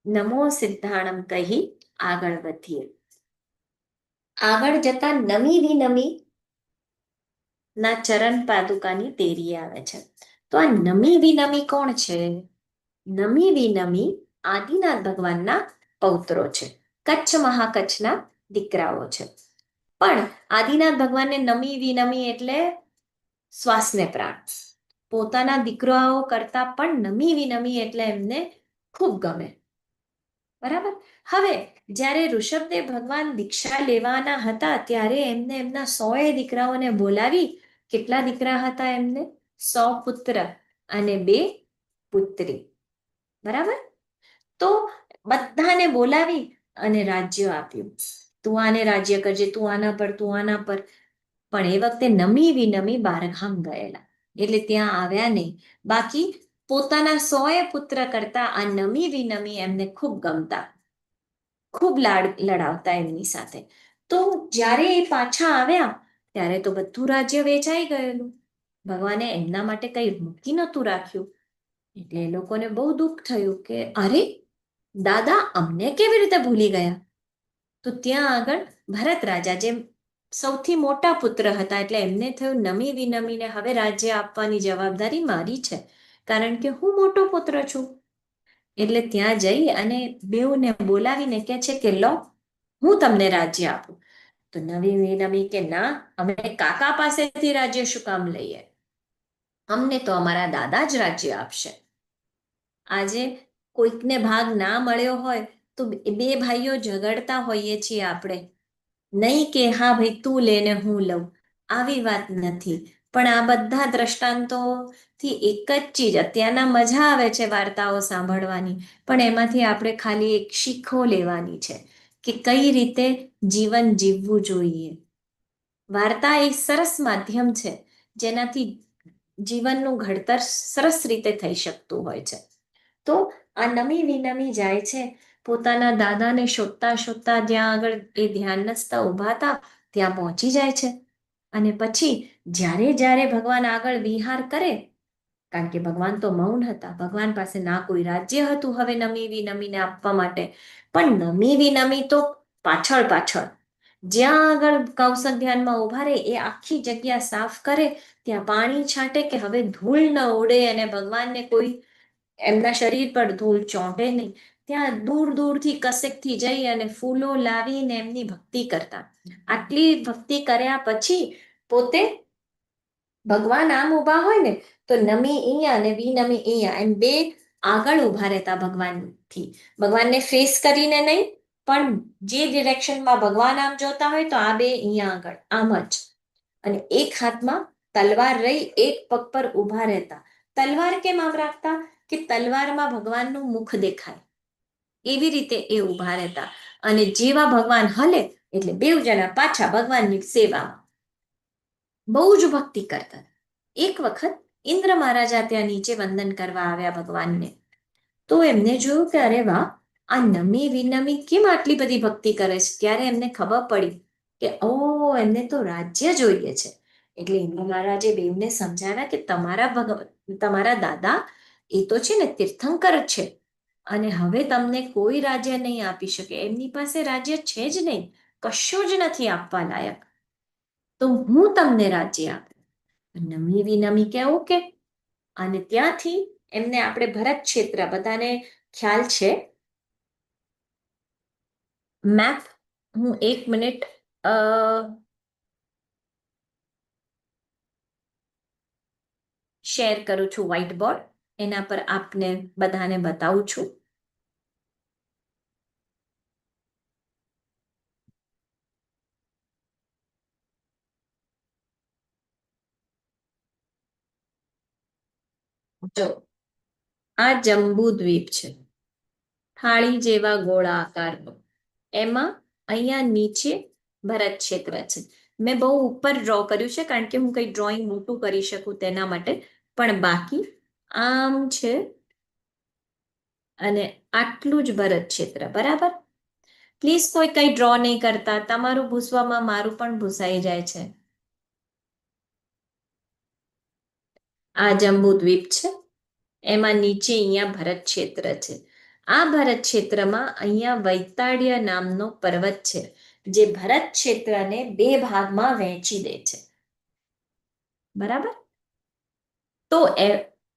નમો સિદ્ધાણમ કહી આગળ વધીએ. આગળ જતા નમી વિનમી ના ચરણ પાદુકાની તેરી આવે છે. તો આ નમી વિનમી કોણ છે? નમી વિનમી આદિનાથ ભગવાનના પૌત્રો છે, કચ્છ મહાકચ્છના દીકરાઓ છે. પણ આદિનાથ ભગવાનને નમી વિનમી એટલે શ્વાસને પ્રાણ, પોતાના દીકરાઓ કરતા પણ નમી વિનમી એટલે એમને ખૂબ ગમે, બરાબર. હવે જ્યારે ઋષભદેવ ભગવાન દીક્ષા લેવાના હતા ત્યારે એમને એમના 100 દીકરાઓને બોલાવી. કેટલા દીકરા હતા એમને? 100 પુત્ર અને 2 પુત્રી, બરાબર. તો બધાને બોલાવી અને રાજ્ય આપ્યું. તું આને રાજ્ય કરજે, તું આના પર, તું આના પર. પણ એ વખતે નમી વિનમી બારગામ ગયેલા એટલે ત્યાં આવ્યા નહીં. બાકી પોતાના 100 પુત્ર કરતા આ નમી વિનમી એમને ખૂબ ગમતા, ખૂબ લડાવતા એમની સાથે. તો જ્યારે એ પાછા આવ્યા ત્યારે તો બધું રાજ્ય વેચાઈ ગયેલું. ભગવાને એમના માટે કંઈ મૂકી નહોતું રાખ્યું. એટલે એ લોકોને બહુ દુઃખ થયું કે અરે દાદા, અમને કેવી રીતે ભૂલી ગયા? તો ત્યાં આગળ ભરત રાજા જેમ સૌથી મોટા પુત્ર હતા એટલે એમને થયું નમી વિનમીને હવે રાજ્ય આપવાની જવાબદારી મારી છે, કારણ કે હું મોટો પુત્ર છું. એટલે ત્યાં જઈ અને બેઉને બોલાવીને કહે છે કે લો, હું તમને રાજ્ય આપું. તો નવી વિનમી કે ના, અમે કાકા પાસેથી રાજ્ય શું કામ લઈએ? અમને તો અમારા દાદા જ રાજ્ય આપશે. આજે કોઈકને ભાગ ના મળ્યો હોય તો બે ભાઈઓ ઝઘડતા હોઈએ છીએ આપણે, નહીં કે હા ભાઈ તું લે ને હું લઉં, આવી વાત નથી. પણ આ બધા દ્રષ્ટાંતોથી એક જ ચીજ, અત્યારના મજા આવે છે વાર્તાઓ સાંભળવાની, પણ એમાંથી આપણે ખાલી એક શીખો લેવાની છે કે કઈ રીતે જીવન જીવવું જોઈએ. વાર્તા એક સરસ માધ્યમ છે જેનાથી જીવનનું ઘડતર સરસ રીતે થઈ શકતું હોય છે. તો આ નમી વિનમી જાય છે, પોતાના દાદાને શોધતા શોધતા જ્યાં આગળ એ ધ્યાનસ્થ ઊભા હતા ત્યાં પહોંચી જાય છે. અને પછી જ્યારે જ્યારે ભગવાન આગળ વિહાર કરે, કારણ કે ભગવાન તો મૌન હતા, ભગવાન પાસે ના કોઈ રાજ્ય હતું હવે નમી વિનમીને આપવા માટે, પણ નમી વિનમી તો પાછળ પાછળ જ્યાં આગળ કૌશલ ધ્યાનમાં ઉભા રહે એ આખી જગ્યા સાફ કરે, ત્યાં પાણી છાંટે કે હવે ધૂળ ન ઉડે અને ભગવાનને કોઈ એમના શરીર પર ધૂળ ચોંટે નહીં. ત્યાં દૂર દૂરથી કસેકથી જઈ અને ફૂલો લાવીને એમની ભક્તિ કરતા. આટલી ભક્તિ કર્યા પછી પોતે ભગવાન આમ ઊભા હોય ને તો નમી અહીંયા અને વિનમી અહીંયા, એમ બે આગળ ઊભા રહેતા ભગવાનથી. ભગવાનને ફેસ કરીને નહીં, પણ જે ડિરેક્શનમાં ભગવાન આમ જોતા હોય તો આ બે અહીંયા આગળ આમ જ. અને એક હાથમાં તલવાર રહી એક પગ પર ઊભા રહેતા. તલવાર કેમ આમ રાખતા? કે તલવારમાં ભગવાનનું મુખ દેખાય, એવી રીતે એ ઊભા રહેતા. અને જેવા ભગવાન હલે એટલે બેઉ જણા પાછા ભગવાનની સેવામાં. બહુ જ ભક્તિ કરતા. એક વખત ઇન્દ્ર મહારાજા ત્યાં નીચે વંદન કરવા આવ્યા ભગવાનને. તો એમને જોયું કે અરે વાહ, આ નમી વિનમી કેમ આટલી બધી ભક્તિ કરે છે. ત્યારે એમને ખબર પડી કે ઓ, એમને તો રાજ્ય જોઈએ છે. એટલે ઇન્દ્ર મહારાજે બેવને સમજાવ્યા કે તમારા દાદા એ તો છે ને તીર્થંકર છે, અને હવે તમને કોઈ રાજ્ય નહીં આપી શકે. એમની પાસે રાજ્ય છે જ નહીં, કશું જ નથી આપવા લાયક. તો હું તમને રાજ્ય આપું. નમી વિનમી કે ઓકે. અને ત્યાંથી એમને આપણે ભરત ક્ષેત્ર, બધાને ખ્યાલ છે મેપ. હું 1 મિનિટ શેર કરું છું વ્હાઇટ બોર્ડ, એના પર આપને બધાને બતાવું છું. જો આ જંબુ દ્વીપ છે, થાળી જેવા ગોળા આકારનું. એમાં અહીંયા નીચે ભરત ક્ષેત્ર છે. મેં બહુ ઉપર ડ્રો કર્યું છે કારણ કે હું કંઈ ડ્રોઈંગ મોટું કરી શકું તેના માટે, પણ બાકી આમ છે અને આટલું જ ભરત ક્ષેત્ર. બરાબર? પ્લીઝ કોઈ કંઈ ડ્રો નહીં કરતા, તમારું ભૂસવામાં મારું પણ ભૂસાઈ જાય છે. આ જંબુ દ્વીપ છે, એમાં નીચે અહીંયા ભરત ક્ષેત્ર છે. આ ભરત ક્ષેત્રમાં અહીંયા વૈતાળ્ય નામનો પર્વત છે, જે ભરત ક્ષેત્રને 2 ભાગમાં વહેંચી દે છે. બરાબર? તો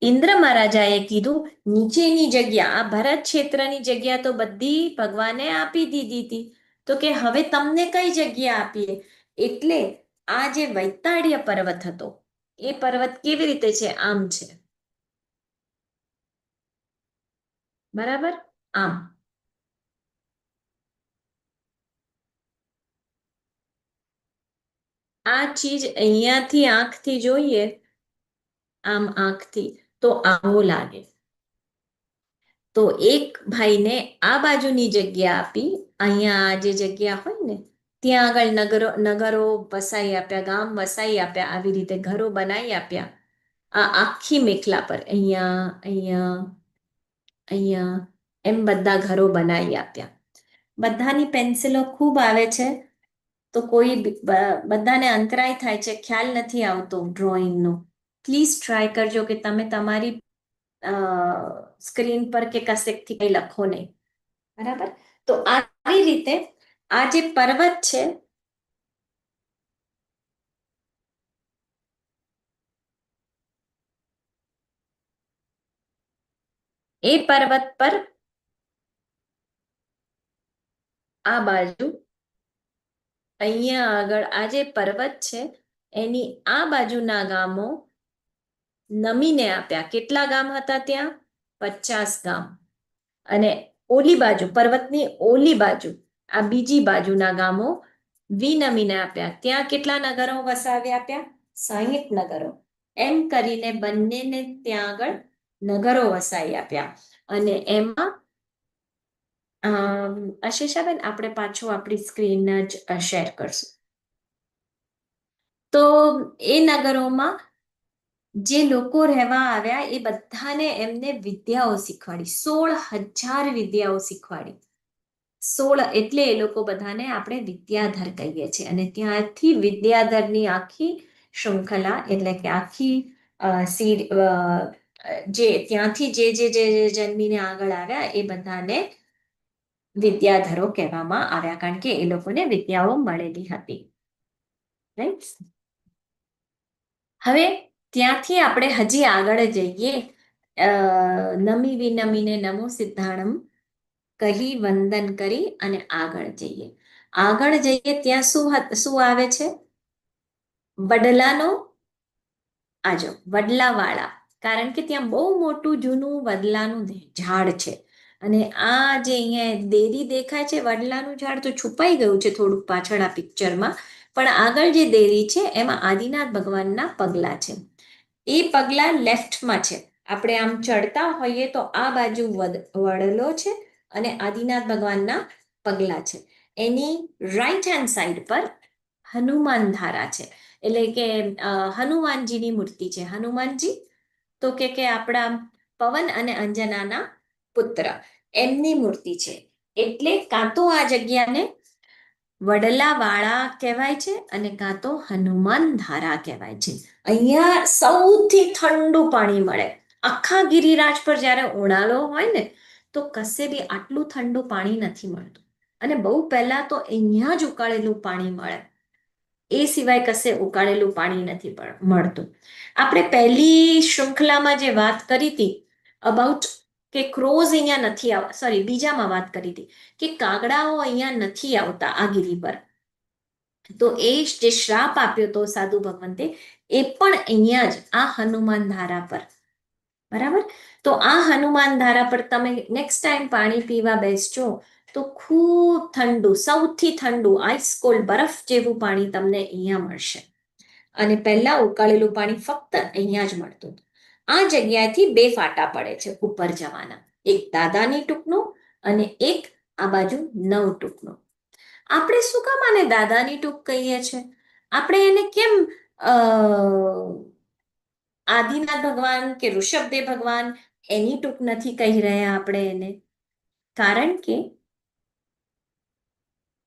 ઇન્દ્ર મહારાજાએ કીધું નીચેની જગ્યા, આ ભરત ક્ષેત્રની જગ્યા તો બધી ભગવાને આપી દીધી હતી, તો કે હવે તમને કઈ જગ્યા આપીએ. એટલે આ જે વૈતાળ્ય પર્વત હતો, એ પર્વત કેવી રીતે છે? આમ છે. બરાબર? આમ. આ ચીજ અહીંયાથી આંખથી જોઈએ, આમ આંખથી, તો આવો લાગે. તો એક ભાઈને આ બાજુની જગ્યા આપી, અહીંયા આ જે જગ્યા હોય ને ત્યાં આગળ નગરો વસાઈ આપ્યા, ગામ વસાઈ આપ્યા, આવી રીતે ઘરો બનાવી આપ્યા. આ આખી મેખલા પર અહીંયા અહીંયા અહીંયા એમ બધા ઘરો બનાવી આપ્યા. બધાની પેન્સિલો ખૂબ આવે છે, તો કોઈ બધાને અંતરાય થાય છે, ખ્યાલ નથી આવતો ડ્રોઈંગનો. પ્લીઝ ટ્રાય કરજો કે તમે તમારી સ્ક્રીન પર કે કશેકથી કંઈ લખો નહીં. બરાબર? તો આવી રીતે આ જે પર્વત છે, એ પર્વત પર આ બાજુ અહીંયા આગળ આ જે પર્વત છે એની આ બાજુના ગામો નમીને આપ્યા. કેટલા ગામ હતા ત્યાં? 50 ગામ. અને ઓલી બાજુ, પર્વતની ઓલી બાજુ, આ બીજી બાજુના ગામો વિનમીને આપ્યા. ત્યાં કેટલા નગરો વસાવી આપ્યા? 60 નગરો. એમ કરીને બંનેને ત્યાં આગળ નગરો વસાવી આપ્યા. અને એમાં આશીષાબેન, આપણે પાછું આપણી સ્ક્રીન જ શેર કરશું. તો એ નગરોમાં જે લોકો રહેવા આવ્યા એ બધાને એમને વિદ્યાઓ શીખવાડી. 16,000 વિદ્યાઓ શીખવાડી. 16 એટલે એ લોકો બધાને આપણે વિદ્યાધર કહીએ છીએ. અને ત્યાંથી વિદ્યાધરની આખી શૃંખલા, એટલે કે આખી જે ત્યાંથી જે જન્મીને આગળ આવ્યા એ બધાને વિદ્યાધરો કહેવામાં આવ્યા, કારણ કે એ લોકોને વિદ્યાઓ મળેલી હતી. રાઈટ? હવે ત્યાંથી આપણે હજી આગળ જઈએ. નમી વિનમીને નમો સિદ્ધાણમ કહી વંદન કરી અને આગળ જઈએ. આગળ જઈએ ત્યાં શું આવે છે? વડલાનો, આજો વડલાવાળા, કારણ કે ત્યાં બહુ મોટું જૂનું વડલાનું ઝાડ છે. અને આ જે અહીંયા દેરી દેખાય છે, વડલાનું ઝાડ તો છુપાઈ ગયું છે થોડુંક પાછળ આ પિક્ચરમાં, પણ આગળ જે દેરી છે એમાં આદિનાથ ભગવાનના પગલા છે. એ પગલા લેફ્ટમાં છે. આપણે આમ ચડતા હોઈએ તો આ બાજુ વડલો છે અને આદિનાથ ભગવાનના પગલા છે. એની રાઈટ હેન્ડ સાઈડ પર હનુમાન ધારા છે. એટલે કે હનુમાનજીની મૂર્તિ છે. હનુમાનજી તો કે આપણા પવન અને અંજનાના પુત્ર, એમની મૂર્તિ છે. એટલે કાં તો આ જગ્યાને વડલાવાળા કહેવાય છે અને કાં તો હનુમાન ધારા કહેવાય છે. અહીંયા સૌથી ઠંડુ પાણી મળે. આખા ગિરિરાજ પર જ્યારે ઉનાળો હોય ને તો કશે બી આટલું ઠંડુ પાણી નથી મળતું. અને બહુ પહેલા તો અહીંયા જ ઉકાળેલું પાણી મળે. એ સિવાય કશે ઉકાળેલું પાણી નથી મળતું. આપણે પહેલી શૃંખલામાં જે વાત કરી હતી અબાઉટ કે ક્રોઝ અહીંયા નથી આવતા, સોરી બીજામાં વાત કરી હતી કે કાગડાઓ અહીંયા નથી આવતા આ ગિરી પર, તો એ જે શ્રાપ આપ્યો હતો સાધુ ભગવંતે એ પણ અહીંયા જ આ હનુમાન ધારા પર. બરાબર. તો આ હનુમાન ધારા પર તમે નેક્સ્ટ ટાઈમ પાણી પીવા બેસજો તો ખૂબ ઠંડુ, સૌથી ઠંડુ આઈસ કોલ્ડ બરફ જેવું પાણી તમને અહીંયા મળશે. અને પહેલા ઉકાળેલું પાણી ફક્ત અહીંયા જ મળતું હતું. આ જગ્યાએથી બે ફાટા પડે છે ઉપર જવાના, એક દાદાની ટૂંકનું અને એક આ બાજુ નવ ટૂંકનું. આપણે શું કામ આને દાદાની ટૂંક કહીએ છીએ? આપણે એને કેમ આદિનાથ ભગવાન કે ઋષભદેવ ભગવાન એની ટૂંક નથી કહી રહ્યા આપણે એને? કારણ કે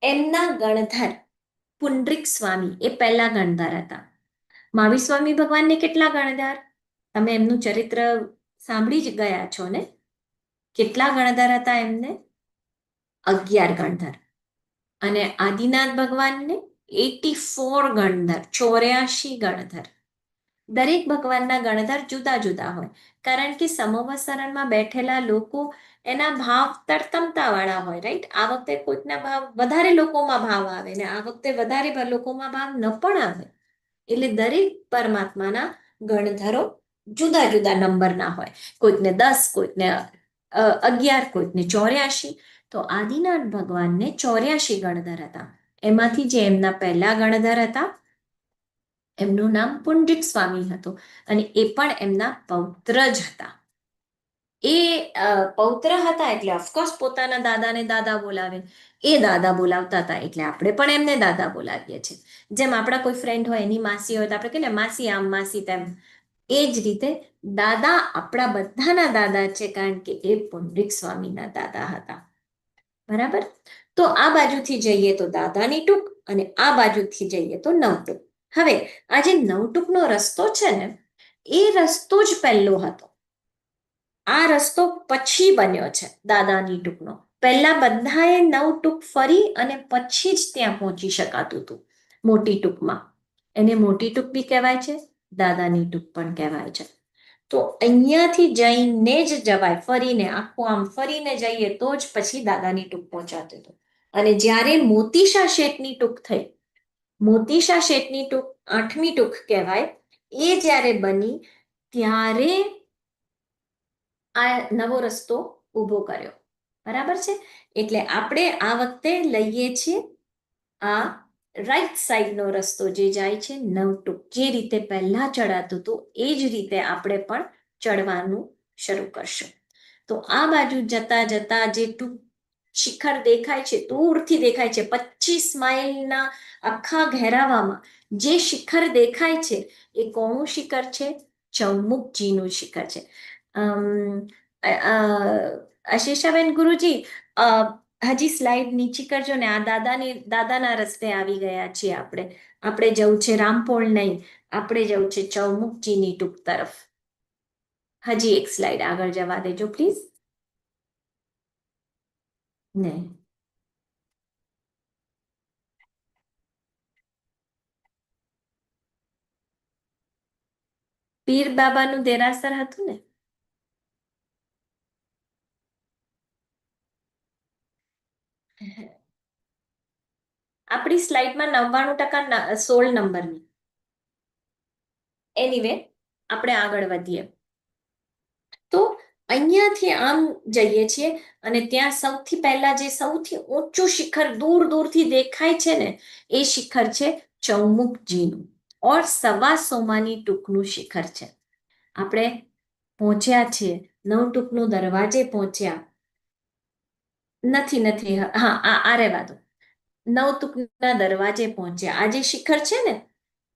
એમના ગણધર પુંડરીક સ્વામી એ પહેલા ગણધર હતા. મહાવીર સ્વામી ભગવાનને કેટલા ગણધર? તમે એમનું ચરિત્ર સાંભળી જ ગયા છો ને. કેટલા ગણધર હતા એમને? 11 ગણધર. અને આદિનાથ ભગવાનને 84 ગણધર, 84 ગણધર. દરેક ભગવાનના ગણધર જુદા જુદા હોય, કારણ કે સમવસરણમાં બેઠેલા લોકો એના ભાવ તરતમતા વાળા હોય. રાઈટ. આ વખતે કોઈકના ભાવ વધારે લોકોમાં ભાવ આવે ને આ વખતે વધારે લોકોમાં ભાવ ન પણ આવે. એટલે દરેક પરમાત્માના ગણધરો જુદા જુદા નંબરના હોય. કોઈકને 10, કોઈકને 11, કોઈકને 84. તો આદિનાથ ભગવાનને 84 ગણધર હતા. એમાંથી જે એમના પહેલા ગણધર હતા એમનું નામ પુંડરીક સ્વામી હતું અને એ પણ એમના પૌત્ર જ હતા. એ પૌત્ર હતા એટલે ઓફકોર્સ પોતાના દાદાને દાદા બોલાવે. એ દાદા બોલાવતા હતા એટલે આપણે પણ એમને દાદા બોલાવીએ છીએ. જેમ આપણા કોઈ ફ્રેન્ડ હોય એની માસી હોય તો આપણે કહીએ માસી આમ માસી તેમ. એ જ રીતે દાદા આપણા બધાના દાદા છે, કારણ કે એ પુંડરીક સ્વામીના દાદા હતા. બરાબર. તો આ બાજુથી જઈએ તો દાદાની ટૂંક અને આ બાજુથી જઈએ તો નવટૂંક. હવે આ જે નવટૂંકનો રસ્તો છે ને એ રસ્તો જ પહેલો હતો. આ રસ્તો પછી બન્યો છે દાદાની ટૂંકનો. પહેલા બધાએ નવટૂંક ફરી અને પછી જ ત્યાં પહોંચી શકાતું હતું મોટી ટૂંકમાં. એને મોટી ટૂંક બી કહેવાય છે, દાદાની ટૂંક પણ કહેવાય છે. તો અહીંયાથી જઈને જ જવાય, ફરીને આખું આમ ફરીને જઈએ તો જ પછી દાદાની ટૂંક પહોંચાતું હતું. અને જ્યારે મોતીશા શેઠની ટૂંક થઈ, મોતીશા શેઠની ટૂંક 8મી ટૂંક કહેવાય, એ જ્યારે બની ત્યારે આ નવો રસ્તો ઊભો કર્યો. બરાબર છે. એટલે આપણે આ વખતે લઈએ છીએ આ રાઈટ સાઈડનો રસ્તો જે જાય છે નવટૂંક. જે રીતે પહેલા ચડાતું હતું એ જ રીતે આપણે પણ ચડવાનું શરૂ કરશું. તો આ બાજુ જતા જતા જે શિખર દેખાય છે, દૂરથી દેખાય છે, 25 માઇલના આખા ઘેરાવામાં જે શિખર દેખાય છે એ કોનું શિખર છે? ચૌમુખજીનું શિખર છે. આશીષાબેન ગુરુજી, હજી સ્લાઇડ નીચી કરજો ને. આ દાદાના રસ્તે આવી ગયા છીએ આપણે. આપણે જવું છે રામપોળ નહીં, આપણે જવું છે ચૌમુખજીની ટૂંક તરફ. હજી એક સ્લાઇડ આગળ જવા દેજો પ્લીઝ. ને પીર બાબાનું દેરાસર હતું ને? આપણી સ્લાઇડમાં 99% 16 નંબરની. એનીવે આપણે આગળ વધીએ. તો અહીંયાથી આમ જઈએ છીએ અને ત્યાં સૌથી પહેલા જે સૌથી ઊંચું શિખર દૂર દૂરથી દેખાય છે ને એ શિખર છે ચૌમુખજીનું ઓર 125 ટૂંકનું શિખર છે. આપણે પહોંચ્યા છીએ નવટૂંકનું દરવાજે પહોંચ્યા નથી. હા, આ રહેવા દો. નવટૂંકના દરવાજે પહોંચ્યા. આ જે શિખર છે ને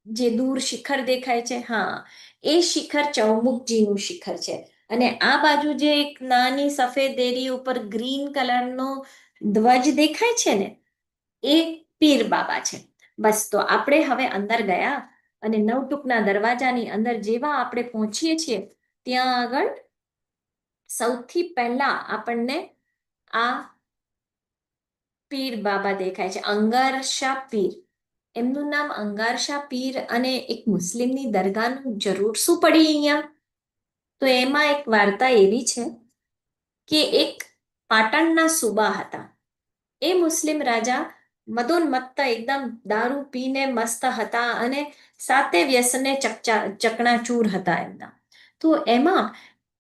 જે દૂર શિખર દેખાય છે, હા, એ શિખર ચૌમુખજીનું શિખર છે. અને આ બાજુ જે એક નાની સફેદ દેરી ઉપર ગ્રીન કલરનો ધ્વજ દેખાય છે ને, એ પીર બાબા છે. બસ, તો આપણે હવે અંદર ગયા અને નવટુકના દરવાજાની અંદર જેવા આપણે પહોંચીએ છીએ, ત્યાં આગળ સૌથી પહેલા આપણને આ પીર બાબા દેખાય છે, અંગારશા પીર. એમનું નામ અંગારશા પીર અને એક મુસ્લિમની દરગાહનું જરૂર શું પડી અહીંયા? તો એમાં એક વાર્તા એવી છે કે એક પાટણના સુબા હતા. એ મુસ્લિમ રાજા મદોન્મત્ત એકદમ દારૂ પીને મસ્ત હતા અને સાતે વ્યસને ચકનાચૂર હતા એમના. તો એમાં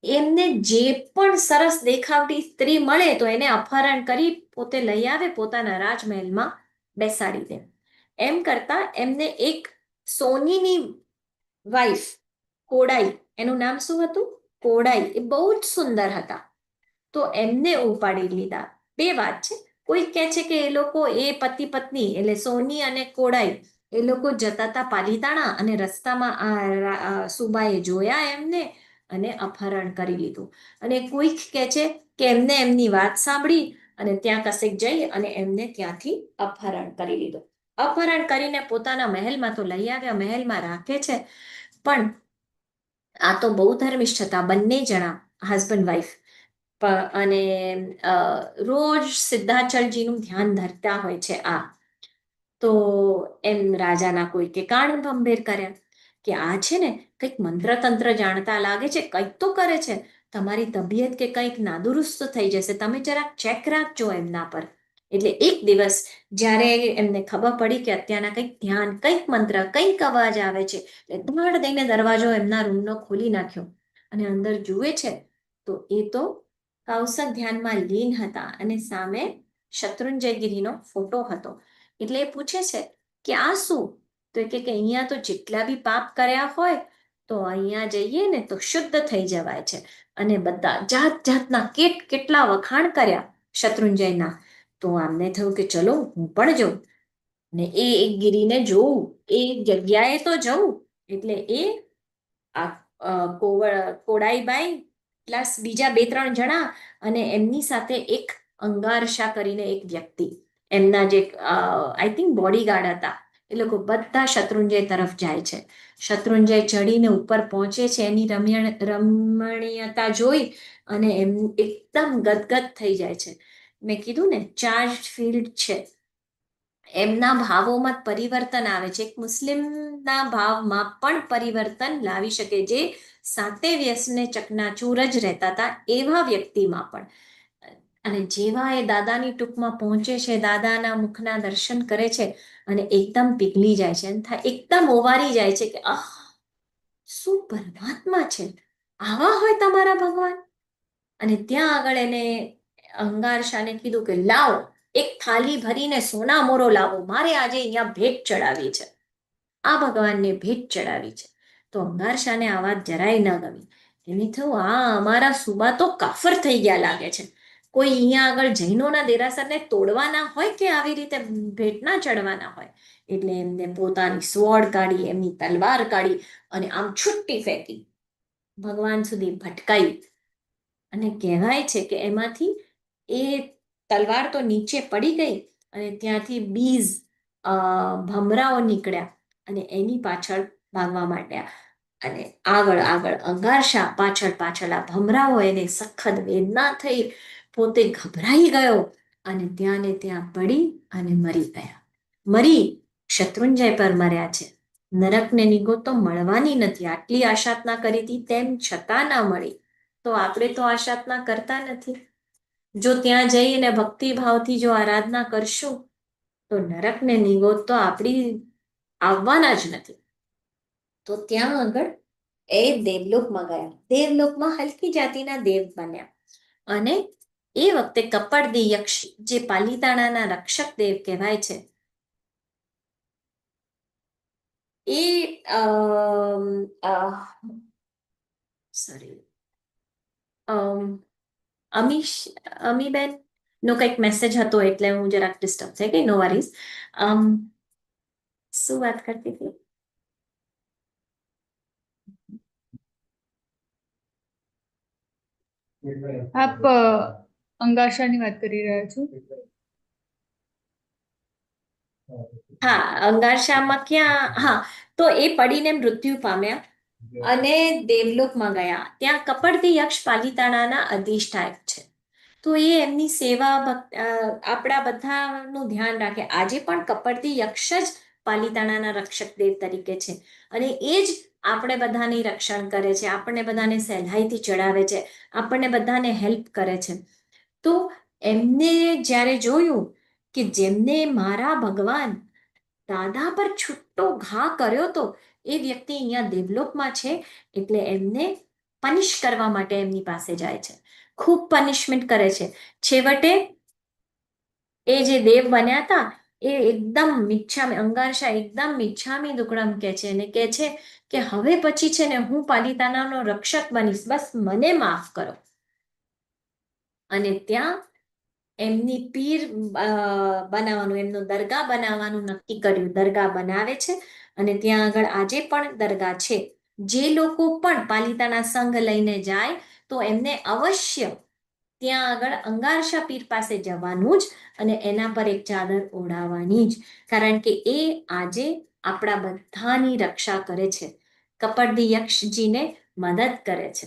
એમને જે પણ સરસ દેખાવતી સ્ત્રી મળે તો એને અપહરણ કરી પોતે લઈ આવે, પોતાના રાજમહેલમાં બેસાડી દે. એમ કરતા એમને એક સોનીની વાઈફ કોડાઈ, એનું નામ શું હતું? કોડાઈ. એ બહુ જ સુંદર હતા. તો એમને ઉપાડી લીધા. બે વાત છે, કોઈ કહે છે કે એ લોકો, એ પતિ પત્ની એટલે સોની અને કોડાઈ, એ લોકો જતા હતા પાલીતાણા અને રસ્તામાં આ સુબાએ જોયા એમને અને અપહરણ કરી લીધું. અને કોઈક કહે છે કે એમને એમની વાત સાંભળી અને ત્યાં કશેક જઈ અને એમને ત્યાંથી અપહરણ કરી લીધું. અપહરણ કરીને પોતાના મહેલમાં તો લઈ આવ્યા, મહેલમાં રાખે છે. પણ આ તો બહુ ધર્મિષ્ઠ હતા બંને જણા, હસબન્ડ વાઈફ. અને રોજ સિદ્ધાચલજીનું ધ્યાન ધરતા હોય છે આ. તો એમ રાજાના કોઈકે કાન ભંભેર કર્યા કે આ છે ને કંઈક મંત્ર તંત્ર જાણતા લાગે છે, કંઈક તો કરે છે, તમારી તબિયત કે કંઈક નાદુરુસ્ત થઈ જશે, તમે જરાક ચેક રાખજો એમના પર. એટલે એક દિવસ જ્યારે એમને ખબર પડી કે અત્યારના કંઈક ધ્યાન, કંઈક મંત્ર, કંઈક અવાજ આવે છે, એટલે ધડ દઈને દરવાજો એમના રૂમનો ખોલી નાખ્યો અને અંદર જુએ છે તો એ તો કૌશક ધ્યાનમાં લીન હતા અને સામે શત્રુંજયગીરીનો ફોટો હતો. એટલે એ પૂછે છે કે આ શું? તો એ કે અહીંયા તો જેટલા બી પાપ કર્યા હોય તો અહીંયા જઈએ ને તો શુદ્ધ થઈ જવાય છે. અને બધા જાત જાતના કેટલા વખાણ કર્યા શત્રુંજયના. તો આમને થયું કે ચલો હું પણ જાઉં ને એ એક ગીરીને જોઉં, એ જગ્યાએ તો જઉં. એટલે એ કોડાઈબાઈ પ્લસ બીજા બે ત્રણ જણા અને એમની સાથે એક અંગારશા કરીને એક વ્યક્તિ, એમના જે આઈ થિંક બોડીગાર્ડ હતા, એ લોકો બધા શત્રુંજય તરફ જાય છે. શત્રુંજય ચડીને ઉપર પહોંચે છે, એની રમણીયતા જોઈ અને એમ એકદમ ગદગદ થઈ જાય છે. મેં કીધું ને, ચાર્જ ફિલ્ડ છે. એમના ભાવોમાં પરિવર્તન આવે છે. એક મુસ્લિમના ભાવમાં પણ પરિવર્તન લાવી શકે, જે સાતે વ્યસને ચકનાચૂર જ રહેતા હતા એવા વ્યક્તિમાં પણ. અને જેવા એ દાદાની ટૂંકમાં પહોંચે છે, દાદાના મુખના દર્શન કરે છે અને એકદમ પીગળી જાય છે, એકદમ ઓવારી જાય છે કે આહ, શું પરમાત્મા છે, આવા હોય તમારા ભગવાન. અને ત્યાં આગળ એને અંગારશાને કીધું કે લાવો, એક થાળી ભરીને સોના મોરો લાવો, મારે આજે અહીંયા ભેટ ચડાવી છે, આ ભગવાનને ભેટ ચડાવી છે. તો અંગારશાને આ વાત જરાય ન ગમી. એને થયું આ અમારા સુબા તો કાફર થઈ ગયા લાગે છે. કોઈ અહીંયા આગળ જૈનોના દેરાસરને તોડવાના હોય કે આવી રીતે ભેટ ના ચડવાના હોય. એટલે એમને પોતાની સ્વોર્ડ કાઢી, એમની તલવાર કાઢી અને આમ છુટ્ટી ફેંકી, ભગવાન સુધી ભટકાઈ. અને કહેવાય છે કે એમાંથી એ તલવાર તો નીચે પડી ગઈ અને ત્યાંથી બીજ, ભમરાઓ નીકળ્યા અને એની પાછળ ભાગવા માંડ્યા. અને આગળ આગળ અંગારશા પાછળ પાછળ, આ ભમરાઓ, એને સખત વેદના થઈ, પોતે ગભરાઈ ગયો અને ત્યાં ને ત્યાં પડી અને મરી ગયા. મરી શત્રુંજય પર મર્યા છે. નરકને નિગો તો મળવાની નથી. આટલી આશાતના કરી હતી તેમ છતાં ના મળી. તો આપણે તો આશાતના કરતા નથી. જો ત્યાં જઈને ભક્તિભાવથી જો આરાધના કરશું તો નરકને નિગો તો આપણી આવવાના જ નથી. તો ત્યાં આગળ એ દેવલોકમાં ગયા. દેવલોકમાં હલકી જાતિના દેવ બન્યા અને એ વખતે કપડદી યક્ષ, જે પાલીતાણાના રક્ષક દેવ કહેવાય છે, એ સોરી અમીબેન નો કંઈક મેસેજ હતો એટલે હું જરાક ડિસ્ટર્બ થઈ ગઈ. નો વરીઝ. શું વાત કરતી હતી? આપ અંગાશાની વાત કરી રહ્યા છો. હા, અંગારશામાં ક્યાં, હા, તો એ પડીને મૃત્યુ પામ્યા અને દેવલોકમાં ગયા. ત્યાં કપડતી યક્ષ પાલિતાણાના અધિષ્ઠાયક છે. તો એ એમની સેવા આપણા બધાનું ધ્યાન રાખે. આજે પણ કપડતી યક્ષ જ પાલિતાણાના રક્ષક દેવ તરીકે છે અને એ જ આપણે બધાની રક્ષણ કરે છે, આપણને બધાને સહેલાઈથી ચડાવે છે, આપણને બધાને હેલ્પ કરે છે. તો એમને જ્યારે જોયું કે જેમને મારા ભગવાન દાદા પર છૂટો ઘા કર્યો તો એ વ્યક્તિ અહીંયા દેવલોકમાં છે, એટલે એમને પનિશ કરવા માટે એમની પાસે જાય છે, ખૂબ પનિશમેન્ટ કરે છે. છેવટે એ જે દેવ બન્યા હતા એ એકદમ મિચ્છામી, અંગારશા એકદમ મિચ્છામી દુક્કડમ કે છે અને કે છે કે હવે પછી છે ને હું પાલિતાણાનો રક્ષક બનીશ, બસ મને માફ કરો. અને ત્યાં એમની પીર બનાવવાનું, એમનું દરગાહ બનાવવાનું નક્કી કર્યું. દરગાહ બનાવે છે અને ત્યાં આગળ આજે પણ દરગાહ છે. જે લોકો પણ પાલિતાણા સંઘ લઈને જાય તો એમને અવશ્ય ત્યાં આગળ અંગારશા પીર પાસે જવાનું જ અને એના પર એક ચાદર ઓઢાવવાની જ, કારણ કે એ આજે આપણા બધાની રક્ષા કરે છે, કપડદી યક્ષજીને મદદ કરે છે.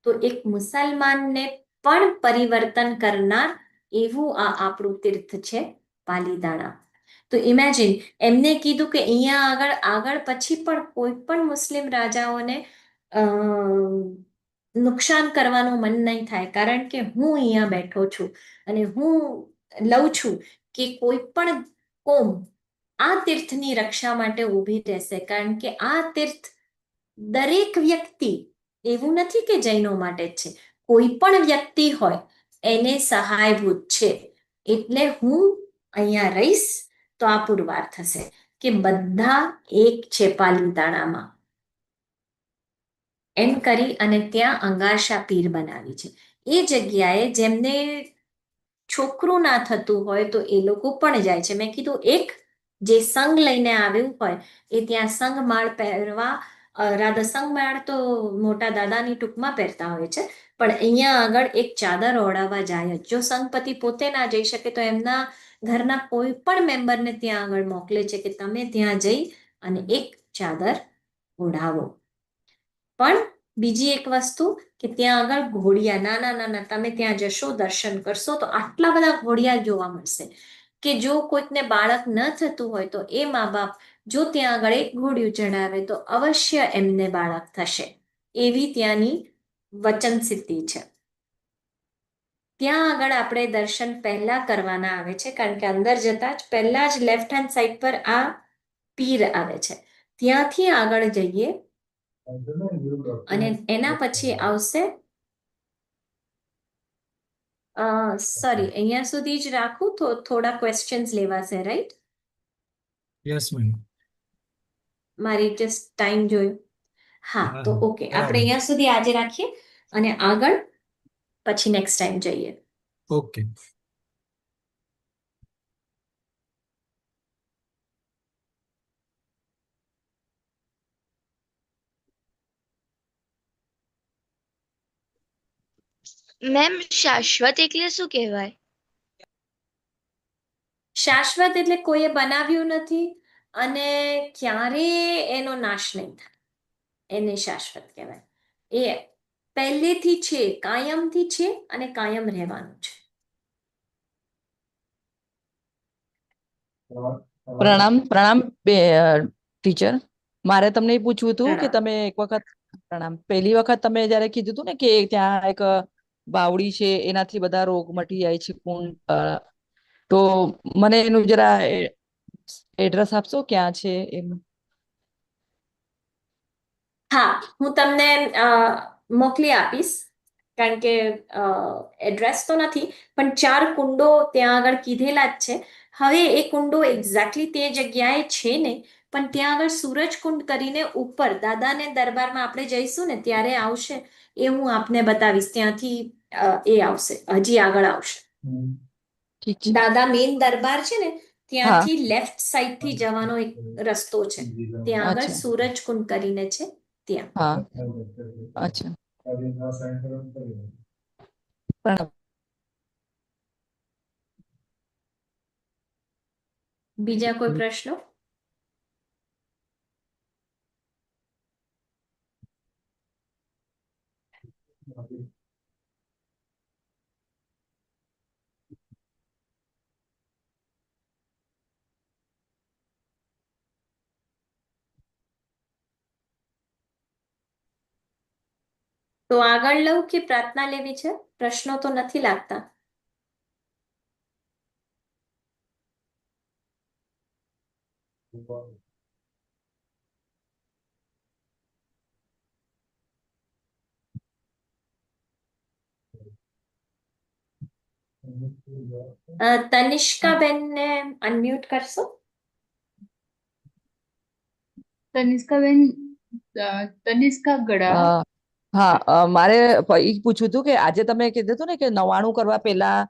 તો એક મુસલમાનને પણ પરિવર્તન કરનાર એવું આ આપણું તીર્થ છે પાલીતાણા. તો ઇમેજિન, એમને કીધું કે અહીંયા આગળ આગળ પછી પણ કોઈ પણ મુસ્લિમ રાજાઓને અ નુકસાન કરવાનું મન નહીં થાય, કારણ કે હું અહીંયા બેઠો છું અને હું લઉં છું કે કોઈ પણ કોમ આ તીર્થની રક્ષા માટે ઊભી રહેશે, કારણ કે આ તીર્થ દરેક વ્યક્તિ, એવું નથી કે જૈનો માટે જ છે, કોઈ પણ વ્યક્તિ હોય એને સહાયભૂત છે. એટલે હું અહીંયા રહીશ તો આ પુરવાર થશે કે બધા એક છે પાલિતાણામાં. એમ કરી અને ત્યાં અંગારશા પીર બનાવી છે. એ જગ્યાએ જેમને છોકરું ના થતું હોય તો એ લોકો પણ જાય છે. મેં કીધું એક જે સંઘ લઈને આવ્યું હોય એ ત્યાં સંઘમાળ પહેરવા, રાધા સંઘમાળ તો મોટા દાદાની ટૂંકમાં પહેરતા હોય છે, પણ અહીંયા આગળ એક ચાદર ઓઢાવવા જાય જ. જો સંઘપતિ પોતે ના જઈ શકે તો એમના ઘરના કોઈ પણ મેમ્બરને ત્યાં આગળ મોકલે છે કે તમે ત્યાં જઈ અને એક ચાદર ઓઢાવો. પણ બીજી એક વસ્તુ કે ત્યાં આગળ ઘોડિયા, નાના નાના, તમે ત્યાં જશો દર્શન કરશો તો આટલા બધા ઘોડિયા જોવા મળશે કે જો કોઈકને બાળક ન થતું હોય તો એ મા બાપ જો ત્યાં આગળ એક ઘોડિયું ચડાવે તો અવશ્ય એમને બાળક થશે, એવી ત્યાંની વચન સિદ્ધિ છે. ત્યાં આગળ આપણે દર્શન પહેલા કરવાના આવે છે, કારણ કે અંદર જતા જ પહેલા જ લેફ્ટ હેન્ડ સાઈડ પર આ પીર આવે છે. ત્યાંથી આગળ જઈએ અને એના પછી આવશે, સોરી, અહીંયા સુધી જ રાખું તો થોડા ક્વેશ્ચન્સ લેવાશે, રાઈટ? Yes ma'am. મારી જસ્ટ ટાઈમ જોયું. હા, હા, તો હા, ઓકે, આપણે બરાબર. અહીંયા સુધી આજે રાખીએ અને આગળ પછી નેક્સ્ટ ટાઈમ જઈએ. ઓકે. મેમ, શાશ્વત એટલે શું કહેવાય? શાશ્વત એટલે કોઈએ બનાવ્યું નથી અને ક્યારે એનો નાશ નહીં થાય, એને શાશ્વત કહેવાય. એ પહેલેથી છે, કાયમથી છે અને કાયમ રહેવાનું છે. પ્રણામ પ્રણામ ટીચર. મારે તમને એ પૂછવું હતું કે પ્રણામ. તમે એક વખત, પ્રણામ, પહેલી વખત તમે જયારે કીધું હતું ને કે ત્યાં એક બાવડી છે એનાથી બધા રોગ મટી જાય છે, તો મને એનું જરા એડ્રેસ આપશો, ક્યાં છે એમ? હા, હું તમને મોકલી આપીશ, કારણ કે એડ્રેસ તો નથી પણ 4 કુંડો ત્યાં આગળ કીધેલા જ છે. હવે એ કુંડો એક્ઝેક્ટલી તે જગ્યાએ છે ને, પણ ત્યાં આગળ સૂરજકુંડ કરીને ઉપર દાદાને દરબારમાં આપણે જઈશું ને ત્યારે આવશે, એ હું આપને બતાવીશ. ત્યાંથી એ આવશે, હજી આગળ આવશે. ઠીક છે. દાદા મેઇન દરબાર છે ને હા, ત્યાંથી લેફ્ટ સાઈડ થી જવાનો એક રસ્તો છે, ત્યાં આગળ અચ્છા, સૂરજકુંડ કરીને છે ત્યાં. હા, અચ્છા. પ્રણામ. બીજા કોઈ પ્રશ્નો? તો આગળ લઉં કે પ્રાર્થના લેવી છે? પ્રશ્નો તો નથી લાગતા. તનિષ્કાબેનને અનમ્યુટ કરશો? તનિષ્કાબેન, તનિષ્કા ગડા. હા, મારે ઈ પૂછવું હતું કે આજે તમે કીધું હતું ને કે 99 કરવા પહેલા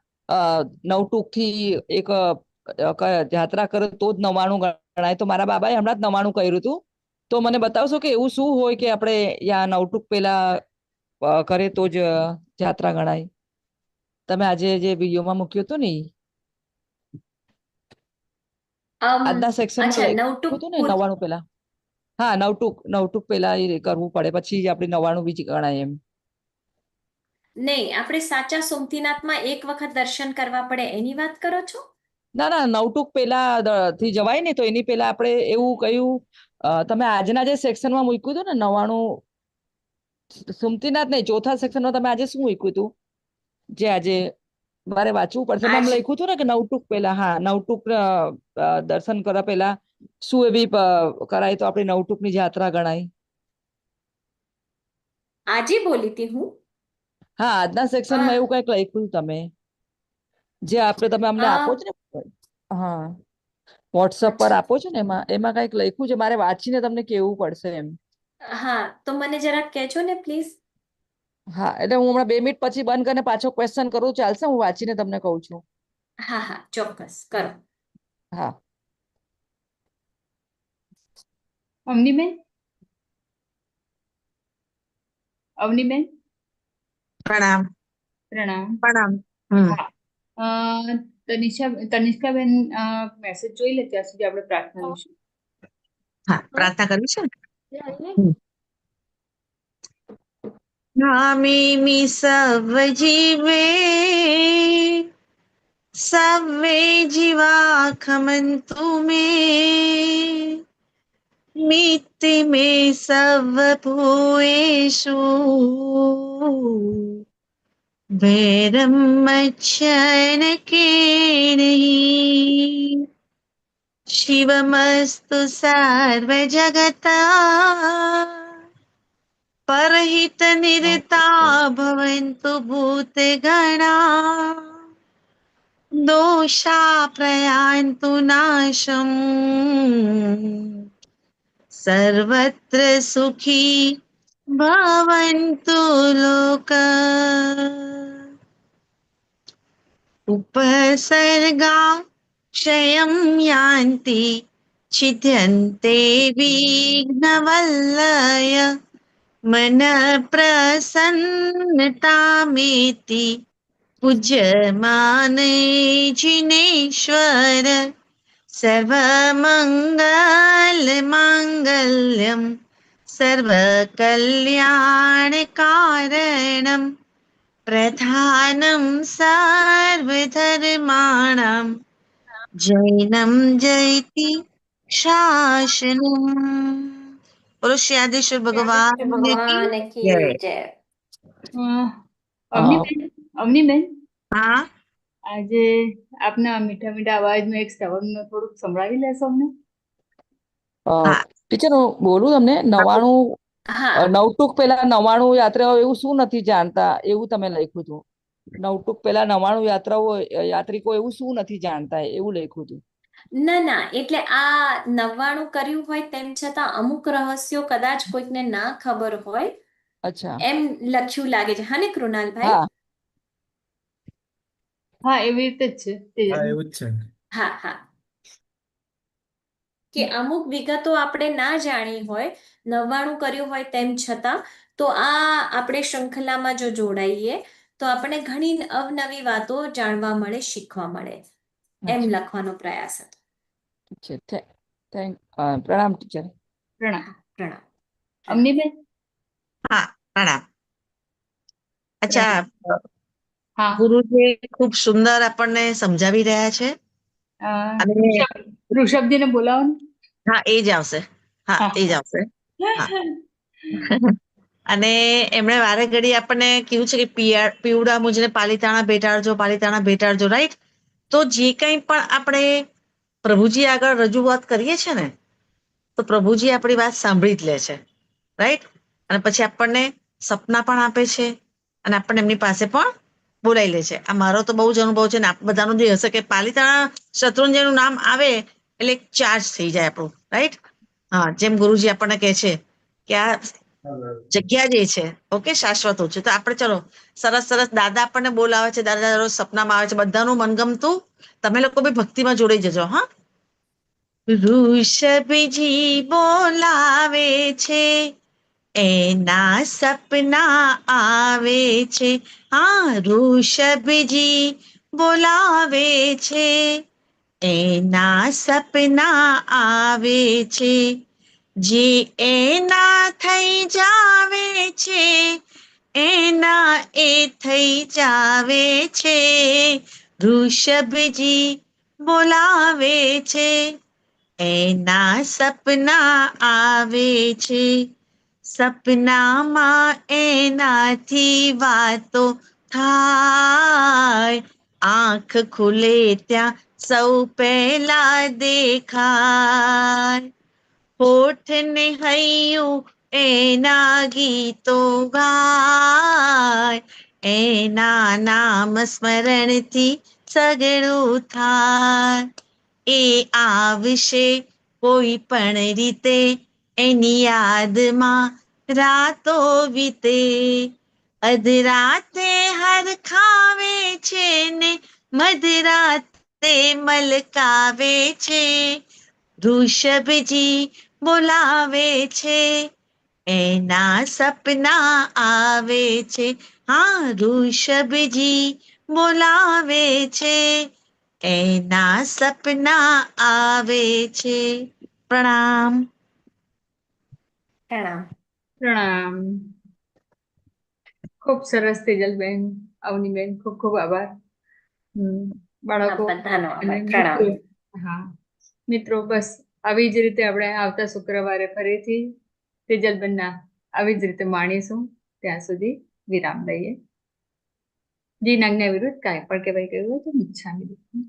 નવટૂકથી એક યાત્રા કરે તો જ 99 ગણાય. તો મારા બાબાએ હમણાં જ 99 કર્યું હતું. તો મને બતાવશો કે એવું શું હોય કે આપણે યા નવટૂક પહેલા કરે તો જ યાત્રા ગણાય? તમે આજે જે વિડીયોમાં મૂક્યું હતું ને ઈ. આજના સેક્શનમાં અચ્છા, લખ્યું નવટુક હતું ને 99 પહેલા. હા, નવટૂક પહેલા એ કરવું પડે, પછી જ આપણે 99 બીજ ગણાય એમ. નહીં, આપણે સાચા સોમતીનાથમાં એક વખત દર્શન કરવા પડે એની વાત કરો છો? ના ના, નવટૂક પહેલા થી જવાય ને, તો એની પહેલા આપણે એવું કયું તમે આજના જે સેક્શનમાં મૂક્યું હતું ને 99 સુમતીનાથ નહીં, ચોથા સેક્શનમાં તમે આજે શું મૂક્યું હતું? જે આજે મારે વાંચવું પડશે. એમાં આજ લખ્યું હતું ને કે નવટૂક પહેલા, હા, નવટૂક દર્શન કરવા પહેલા શું એવી કરાય તો આપણી નવટૂકની યાત્રા ગણાય? આજે બોલી હતી હું. હા, આજના સેક્શનમાં એવું કઈક લખ્યું તમે, જે આપણે તમે અમને આપો છો ને. હા, વોટ્સઅપ પર અચ્છા, આપો છો ને, એમાં એમાં કઈક લખ્યું છે, મારે વાંચીને તમને કેવું પડશે એમ. હા, તો મને જરાક કહેજો ને પ્લીઝ. હા, એટલે હું હમણાં 2 મિનિટ પછી બંધ કરીને પાછો ક્વેશ્ચન કરું, ચાલશે? હું વાંચીને તમને કહું છું. હા હા, ચોક્કસ કરો. હા. અવનીબેન, અવનીબેન, પ્રણામ. પ્રણામ. પ્રણામ. હમ. હા, તનિષ્કાબેન મેસેજ જોઈ લે ત્યાં સુધી આપણે પ્રાર્થના લઈશું. હા, પ્રાર્થના કરવી છે ને. હમ. નામેમી સવ જીવે સવે જીવા ખમંતુ મે મિત્તિ મે સવ ભૂએષુ વૈરમ મચ્છન કે નહીં શિવમસ્તુ સર્વ જગતા પરહિત નિરતા ભવન્તુ ભૂત ગણા દોષા પ્રયાન્તુ નાશમ સર્વત્ર સુખી ભવન્તુ લોકા ઉપસર્ગા ક્ષયં યાન્તિ છિદ્યન્તે વિઘ્નવલ્લય મન પ્રસન્નતામેતિ પૂજ્યમાને જિનેશ્વર સર્વમંગલ માંગલ્યમ સર્વકલ્યાણકારણમ પ્રધાનમ સર્વધર્માણામ જૈનમ જયતિ શાસનમ. બોલો શ્યાદેશ્વર ભગવાન કી ભગવાન જય. કી જય. અવનીબેન, અવનીબેન, હા, આજે આપના મીઠા મીઠા અવાજનું એક શ્રવણ થોડુંક સંભળાવી લેશો અમને? હા. ટીચર, હું બોલું તમને. 99 હા, નવટૂક પહેલા 99 યાત્રાઓ એવું શું નથી જાણતા, એવું તમે લખ્યું હતું. નવટૂક પહેલા 99 યાત્રિકો એવું શું નથી જાણતા, એવું લખ્યું હતું. ના ના, એટલે આ 99 કર્યું હોય તેમ છતાં અમુક રહસ્યો કદાચ કોઈકને ના ખબર હોય અચ્છા. એમ લખ્યું લાગે છે. હા ને કૃણાલભાઈ? હા હા, એવી રીતે જ છે. હા, એવું જ છે. હા હા, કે અમુક વિગતો આપણે ના જાણી હોય, 99 કર્યું હોય તેમ છતાં, તો આ આપણે શૃંખલામાં જો જોડાઈએ તો આપણને ઘણી અવનવી વાતો જાણવા મળે, શીખવા મળે. એમ અચ્છા, લખવાનો પ્રયાસ હતો. ઠીક છે. પ્રણામ ટીચર. પ્રણામ. પ્રણામ. અવનીબેન. હા, પ્રણામ. અચ્છા, હા. ગુરુજી ખૂબ સુંદર આપણને સમજાવી રહ્યા છે અ, અને ઋષભજીને બોલાવો ને. હા, એ જ આવશે. હા, હા. એ જ આવશે. હા. અને એમણે વારે ઘડી આપણને કીધું છે કે પીવડા મુજને પાલિતાણા ભેટાડજો, રાઈટ? તો જે કંઈ પણ આપણે પ્રભુજી આગળ રજૂઆત કરીએ છીએ ને, તો પ્રભુજી આપણી વાત સાંભળી જ લે છે, રાઈટ? અને પછી આપણને સપના પણ આપે છે અને આપણને એમની પાસે પણ બોલાવી લે છે. આ મારો તો બહુ જ અનુભવ છે ને આપ બધાનો જે હશે કે પાલિતાણા શત્રુંજયનું નામ આવે એટલે ચાર્જ થઈ જાય આપણું, રાઈટ? હા, જેમ ગુરુજી આપણને કહે છે કે આ જગ્યા જે છે ઓકે શાશ્વત છે. તો આપણે ચલો સરસ સરસ દાદા આપણને બોલાવે છે, દાદા રોજ સપનામાં આવે છે, બધાનું મનગમતું. તમે લોકો બી ભક્તિમાં જોડાઈ જજો. હા, ઋષભજી બોલાવે છે, એના સપના આવે છે. હા, ઋષભજી બોલાવે છે, એના સપના આવે છે. જે એના થઈ જાવે છે, એના એ થઈ જાવે છે. ઋષભજી બોલાવે છે, એના સપના આવે છે. સપનામાં એનાથી વાતો થાય, આંખ ખુલે ત્યાં સૌ પહેલા દેખાય. હોઠ ને હૈયું એના ગીતો ગાય, એના નામ સ્મરણથી સગળું થાય. એ આવશે કોઈ પણ રીતે, એની યાદમાં રાતો વીતે. અધરાતે હરખાવે છે ને મધરાતે મલકાવે છે. ઋષભજી બોલાવે છે, એના સપના આવે છે. હા, ઋષભજી બોલાવે છે, એના સપના આવે છે. પ્રણામ. પ્રણામ. પ્રણામ. ખૂબ સરસ તેજલબેન, અવનીબેન, ખૂબ ખૂબ આભાર. બાળકો બધાનો અને આભાર. પ્રણામ. મિત્રો. હા, મિત્રો, બસ આવી જ રીતે આપણે આવતા શુક્રવારે ફરીથી તેજલબેનના આવી જ રીતે માણીશું. ત્યાં સુધી વિરામ લઈએ. જી નાજ્ઞા વિરુદ્ધ કાંઈ પણ કહેવાય ગયું હોય તો ઈચ્છામી દુક્કડમ.